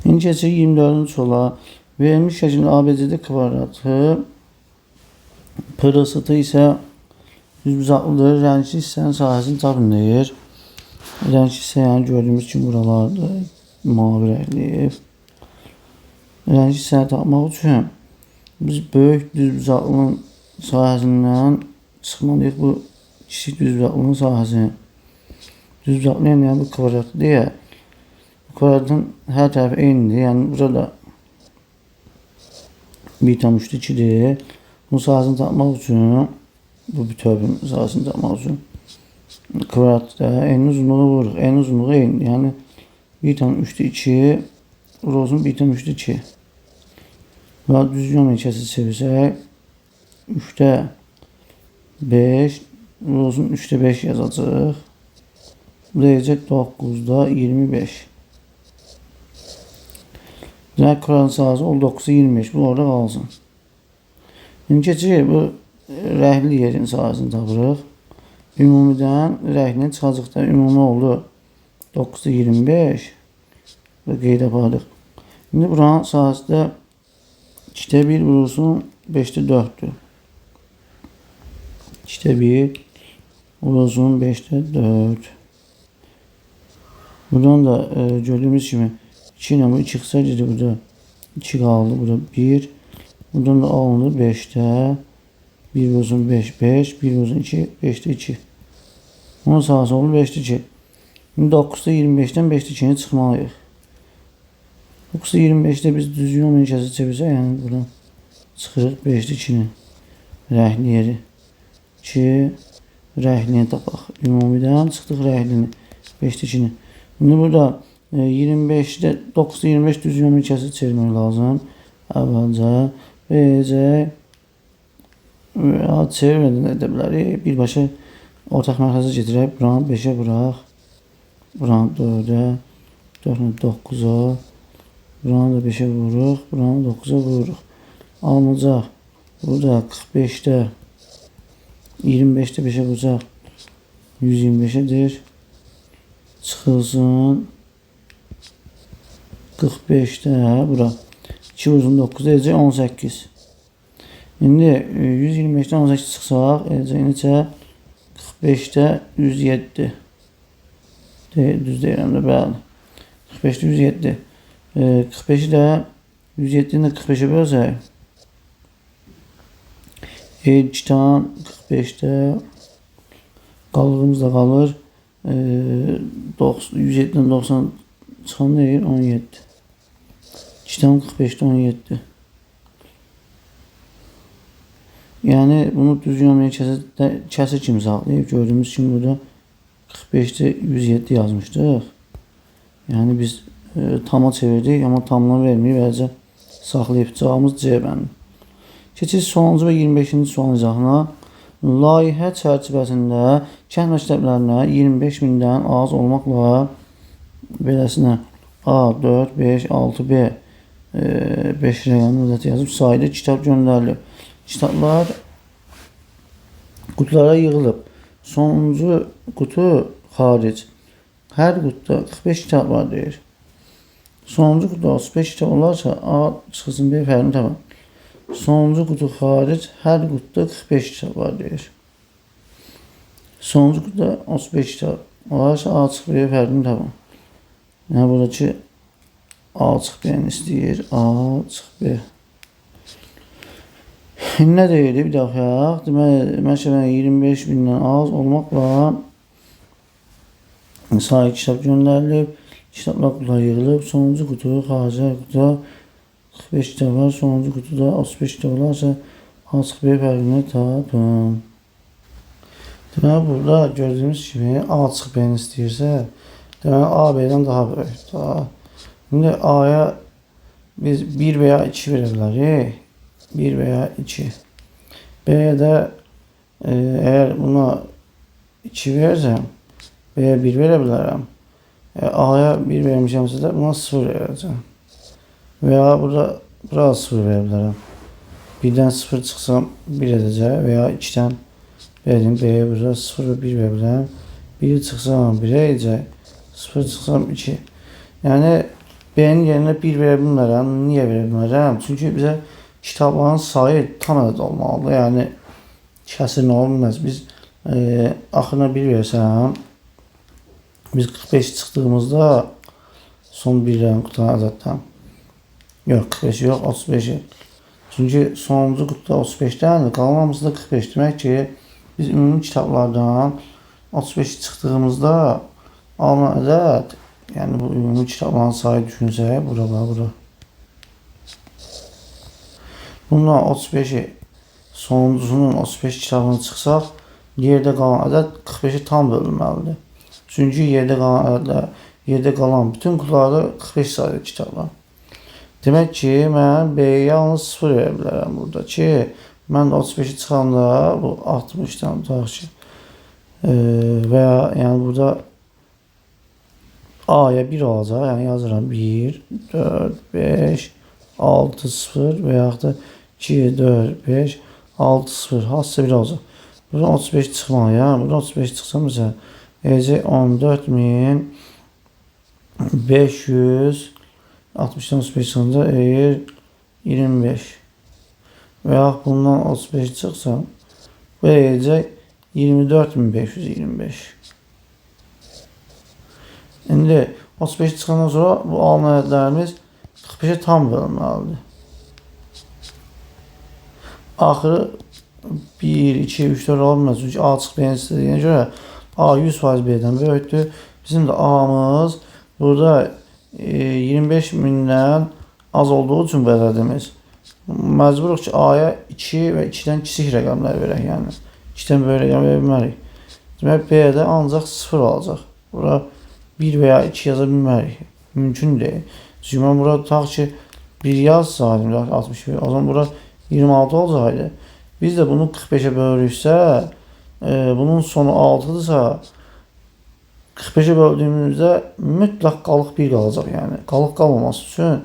İndi keçirik 24-cü sola. Verilmiş şəkildə ABCD kvadratı pırıltısı isə düzbucaqlıdır. Rəngli hissənin sahəsini tapın deyir. Rəngli hissə yəni gördüyümüz kimi buralardır. Mavi rəngli. Rəngli hissəni tapmaq üçün biz böyük düzbucaqlının sahəsindən çıxmalıyıq bu kiçik düzbucaqlının sahəsini. Düzbucaqlı yəni bu kvadratı deyə. Bu kvadratın hər tərəfi eynidir. Yəni burada 1/3-2'dir. Bunun sahəsini tapmaq üçün bu bütövün sahəsini tapmaq üçün kvadratda en uzunluğu vururuq. En uzunluğu eyni. Yəni 1/3-2 olsun 1/3-2. Və düzgün hissəsi çevirsək 3/5 olsun 3/5 yazacaq. Bu deyəcək 9/25. Demək kvadratın sahəsi oldu 9/25. Bu orada qalsın. İndi keçirik bu rəngli yerin sahəsini tapırıq. Ümumidən rəngini çıxacaq da ümumi oldu 9/25 və qeyd aparırıq. İndi buranın sahəsi də 2/1 vurulsun 5/4'dür. 2/1 vurulsun 5/4. Buradan da gördüğümüz kimi 2 ilə bu 2 qısa gedir. Burada 2 qaldı. Burada 1. Buradan da alındı 5'te. 1 vurulsun 5, 5. 1 vurulsun 2, 5/2. Onun sahəsi oldu 5/2. Şimdi 9/25'den 5/2'ye çıxmalıyıq. 9/25'de biz düzgün olmayan hissəsi çevirsək, yəni buradan çıxırıq 5/2'ni. Rəngli yeri. 2 rənglini tapaq. Ümumidən çıxdıq rənglini 5/2'ni. Şimdi burada 25'de 9/25 düzgün olmayan hissəsi çevirmək lazım. Əvvəlcə verəcək. Çevirmədən edə bilərik. Birbaşa ortaq mərkəzə getirək. Buranı 5'e bıraq. Buranı 4'e. 4'ün 9'a. Buranı da 5'e vururuq. Buranı 9'a vururuq. Alınacaq. Burada 45'te 25'te 5'e vuracaq. 125'edir. Çıxılsın. 45'te bura. 2 vursun 9'da edəcək 18. İndi 125'ten 18 çıxsaq edəcək neçə? 45'te 107. Düz deyirəm də, bəli. 45'te 107. 45'i də 107'ni də 45'e bölsək. 2/45'te qalığımız da qalır. 107'den 90 çıxan deyir 17. 2/45'te 17. Yəni bunu düzgün olmayan kəsir kimi saxlayıb. Gördüyümüz kimi burada 45'te 107 yazmışdıq. Yəni biz tama çevirdik, amma tamına verməyib, əvvəlcə saxlayıb. Cavabımız C bəndi. Keçirik sonuncu və 25-ci sual izahına. Layihə çərçivəsində kənd məktəblərinə 25.000-dən az olmaqla beləsinə A4, 5, 6, B 5 rəqəmli müddəti yazıb sayıda kitab göndərilib. Kitablar qutulara yığılıb. Sonuncu qutu xaric. Hər qutuda 45 kitab var deyir. Sonuncu qutuda 35 kitab olarsa A çıxılsın B fərqini tapın. Sonuncu qutu xaric hər qutuda 45 kitab var deyir. Sonuncu qutuda 35 kitab olarsa A çıx B fərqini tapın. Yəni buradakı A çıx B'ni istəyir. A çıx B. Nə deyildi bir dəfə? Deməli, məsələn 25.000-dən az olmaqla sayı kitab göndərilib, kitablar qutuya yığılıb, sonuncu qutu xaricə qutuda 45 kitab var, sonuncu qutuda 35 kitab varsa A çıxıb B fərqini tapın. Deməli, burada gördüyümüz kimi A çıxıb B-ni istəyirsə, deməli A B-dən daha böyükdür. İndi A-ya biz 1 veya 2 verə bilərik. 1 veya 2. B'ye də eğer buna 2 verirsəm, B'ye 1 verə bilərəm. A'ya 1 vermişəmsə də buna 0 verəcəm. Veya burada 0 verə bilərəm. 1'dən 0 çıxsam 1 edəcək veya 2'dən verdim B'ye burada 0 ve 1 verə bilərəm. 1 çıxsam 1 edəcək. 0 çıxsam 2. Yəni B'nin yerine 1 verə bilmərəm. Niyə verə bilmərəm? Çünki bizə kitabların sayı tam ədəd olmalıdır. Yəni kəsir olmaz. Biz axırına 1 versəm, biz 45 çıxdığımızda son 1'lerin qutudan ədəddən. Yox, 45 yox, 35. Çünki sonuncu qutuda 35'dən, qalan hamısı da 45. Demək ki, biz ümumi kitablardan 35 çıxdığımızda alınan ədəd, yəni bu ümumi kitabların sayı düşünsək, bura. Bundan 35'i sonuncusunun 35 kitabını çıxsaq, yerdə qalan ədəd 45'i tam bölünməlidir. Çünki yerdə qalan bütün qutularda 45 sayıda kitab var. Demək ki, mən B'ye yalnız 0 verə bilərəm burada ki, mən 35'i çıxanda bu 60'dan tutaq ki, veya yəni burada A'ya 1 olacaq, yəni yazıram 1, 4, 5, 6, 0 veya da 2, 4, 5, 6, 0, hansısa 1 olacaq. Buradan 35 çıxmalıyam. Buradan 35 çıxsam məsələn, eləcək 14.500 60'dan 35 çıxınca eğer 25 veya bundan 35 çıxsam bu eləcək 24.525. İndi 35 çıxandan sonra bu alınan ədədlərimiz 45'e tam bölünməlidir. Axırı 1, 2, 3, 4 olmaz. Çünki A çıxıb B-ni istədiyinə görə A 100% B-dən böyükdür. Bizim də A'mız burada 25.000'dən az olduğu üçün bu ədədimiz. Məcburuq ki, A'ya 2 və 2'dən kiçik rəqəmlər verək. Yəni 2'dən böyük rəqəm verə bilmərik. Demək B-də ancaq 0 olacaq. Bura 1 veya 2 yaza bilmərik. Mümkün deyil. Çünki mən burada tutaq ki 1 yazsaydım 61. O zaman burada 26 olacaqdı. Biz də bunu 45'e bölürüksə, bunun sonu 6'dırsa 45'e böldüyümüzdə mütləq qalıq 1 qalacaq. Yəni qalıq qalmaması üçün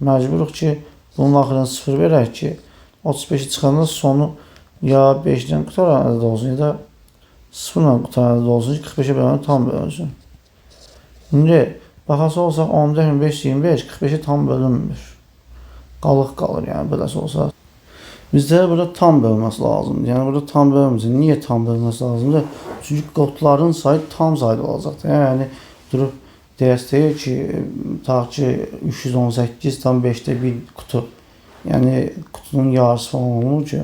məcburuq ki, bunun axırına 0 verək ki, 35'i çıxanda sonu ya 5'dən qutaran ədəd olsun, ya da 0'dan qutaran ədəd olsun ki, 45'e bölünür, tam bölünsün. İndi baxası olsaq 14.525 45'e tam bölünmür. Qalıq qalır, yəni beləsi olsa. Bizdə burada tam bölünməsi lazımdır. Yəni burada tam bölünməyəcək. Niyə tam bölünməsi lazımdır? Çünki qutların sayı tam sayda olacaqdır. Yəni durub deyək ki, tutaq ki 318 tam 5'də 1 qutu. Yəni qutunun yarısı falan olur ki.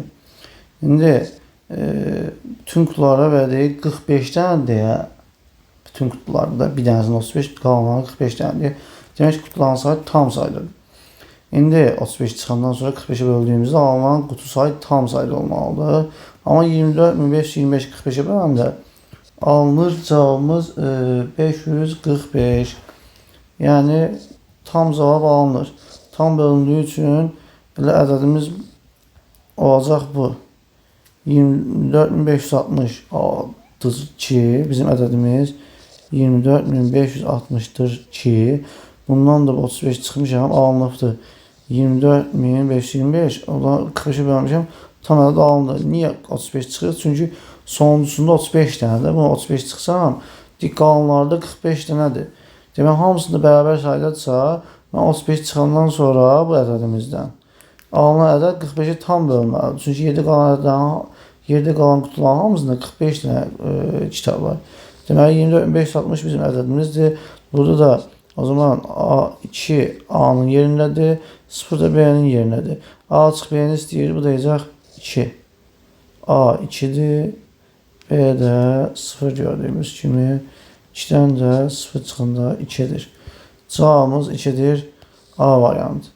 İndi bütün qutulara və deyək 45'dən deyə bütün qutularda bir dənəsində 35, qalanları 45'dən deyə. Demək ki, qutuların sayı tam saydadır. İndi 35 çıxandan sonra 45'e böldüyümüzdə alınan qutu sayı tam sayda olmalıdır. Amma 24.525 45'e böləndə alınır cavabımız 545. Yəni tam cavab alınır. Tam bölündüyü üçün elə ədədimiz olacaq bu. 24.560'dır ki, bizim ədədimiz 24.560'dır ki, bundan da 35 çıxmışam, alınıbdır. 24.525, o da 45'e bölmüşəm, tam ədəd alındı. Niyə 35 çıxır? Çünki sonuncusunda 35 dənədir. Buna 35 çıxsam, qalanlarda 45 dənədir. Demək, hamısında bərabər sayıdadırsa, mən 35 çıxandan sonra bu ədədimizdən alınan ədəd 45'e tam bölünməlidir. Çünki yerdə qalan qutuların hamısında 45 dənə kitab var. Deməli, 24.560 bizim ədədimizdir. Burada da o zaman A2 A'nın yerindədir, 0 da B'nin yerindədir. A çıxıb B'ni istəyir, bu da deyəcək 2. A 2'dir. B də 0 gördüyümüz kimi 2-dən də 0 çıxanda 2'dir. Cavabımız 2'dir. A variantı.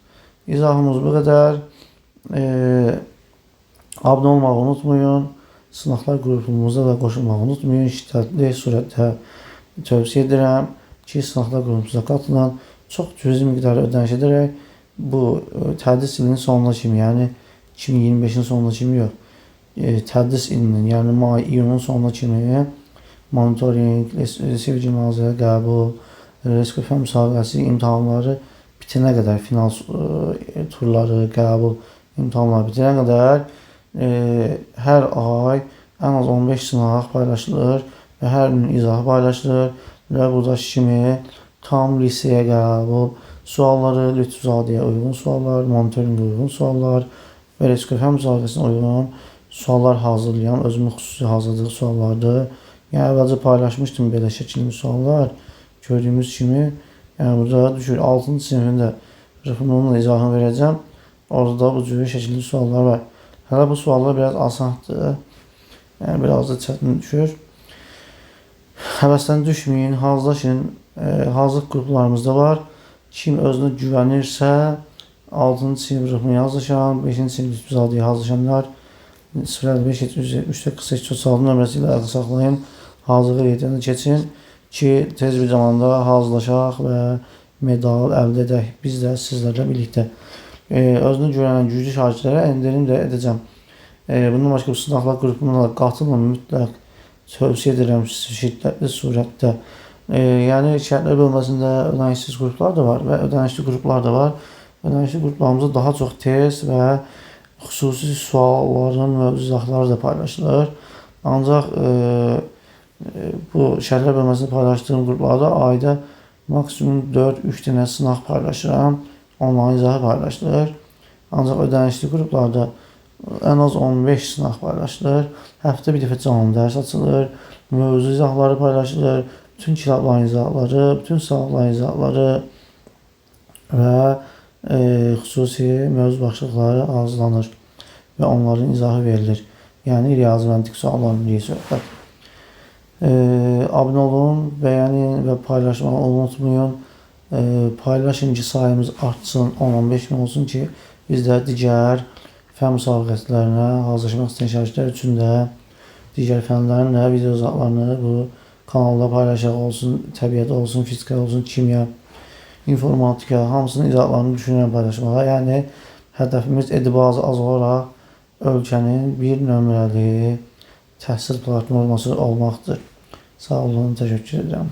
İzahımız bu qədər. Abunə olmağı unutmayın. Sınaqlar qrupumuza da qoşulmağı unutmayın. Şiddətli surətdə tövsiyə edirəm ki, sınaqlar qrupumuza qatılın. Çox cüzi miqdarda ödəniş edərək bu tədris ilinin sonuna kimi, yəni 2025-in sonuna kimi yox, tədris ilinin, yəni may, iyunun sonuna kimi monitoring, resil gimnaziya, qəbul, respublika müsabiqəsi imtahanları bitənə qədər, final turları, qəbul imtahanları bitənə qədər hər ay ən az 15 sınaq paylaşılır və hər gün izahı paylaşılır və buradakı kimi tam liseyə qəbul sualları, lütfuzadəyə uyğun suallar, monitorinqə uyğun suallar və respublika müsabiqəsinə uyğun suallar hazırlayan, özümün xüsusi hazırladığı suallardır. Yəni, əvvəlcə paylaşmışdım belə şəkilli suallar. Gördüyümüz kimi, yəni burada düşür 6-cı sinifində rıfımının izahını verəcəm. Orada da bu cür şəkilli suallar var. Hələ bu suallar biraz asandır. Yəni, biraz da çətin düşür. Həvəsdən düşməyin, hazırlaşın. Hazırlıq qruplarımızda var. Kim özünə güvənirsə, 6-cı sinif rıfımı yazışan, 5-ci sinif lütfuzadəyə hazırlaşanlar 05-348 nömrəsi ilə əlaqə saxlayın. Hazırlıq heyətinə keçin ki, tez bir zamanda hazırlaşaq və medal əldə edək. Biz də sizlərlə birlikdə. Özünə güvənən güclü şagirdlərə endirim də edəcəm. Bundan başqa bu sınaqlar qrupuna qatılın, mütləq tövsiyə edirəm şiddətli surətdə. Yəni, şərtlər bölməsində ödənişsiz qruplar da var və ödənişli qruplar da var. Ödənişli qruplarımızda daha çox test və xüsusi sualların mövzuları da paylaşılır. Ancaq bu şərtlər bölməsində paylaşdığım qruplarda ayda maksimum 4-3 dənə sınaq paylaşıram. Onların izahı paylaşılır. Ancaq ödənişli qruplarda ən az 15 sınaq paylaşılır. Həftə bir dəfə canlı dərs açılır. Mövzu izahları paylaşılır. Bütün kitabların izahları, bütün sınaqların izahları və xüsusi mövzu başlıqları hazırlanır və onların izahı verilir. Yəni, riyazi məntiq suallarının bir söhbət. Abunə olun, bəyənin və paylaşmağı unutmayın. Paylaşın ki, sayımız artsın, 10-15 min olsun ki, biz də digər fən müsabiqələrinə hazırlaşmaq istəyən şagirdlər üçün də digər fənlərin də video izahlarını bu kanalda paylaşaq, olsun təbiət, olsun fizika, olsun kimya, informatika, hamısının izahlarını düşünürəm paylaşmağa. Yəni, hədəfimiz edibazı az olaraq ölkənin bir nömrəli təhsil platforması olmaqdır. Sağ olun, təşəkkür edirəm.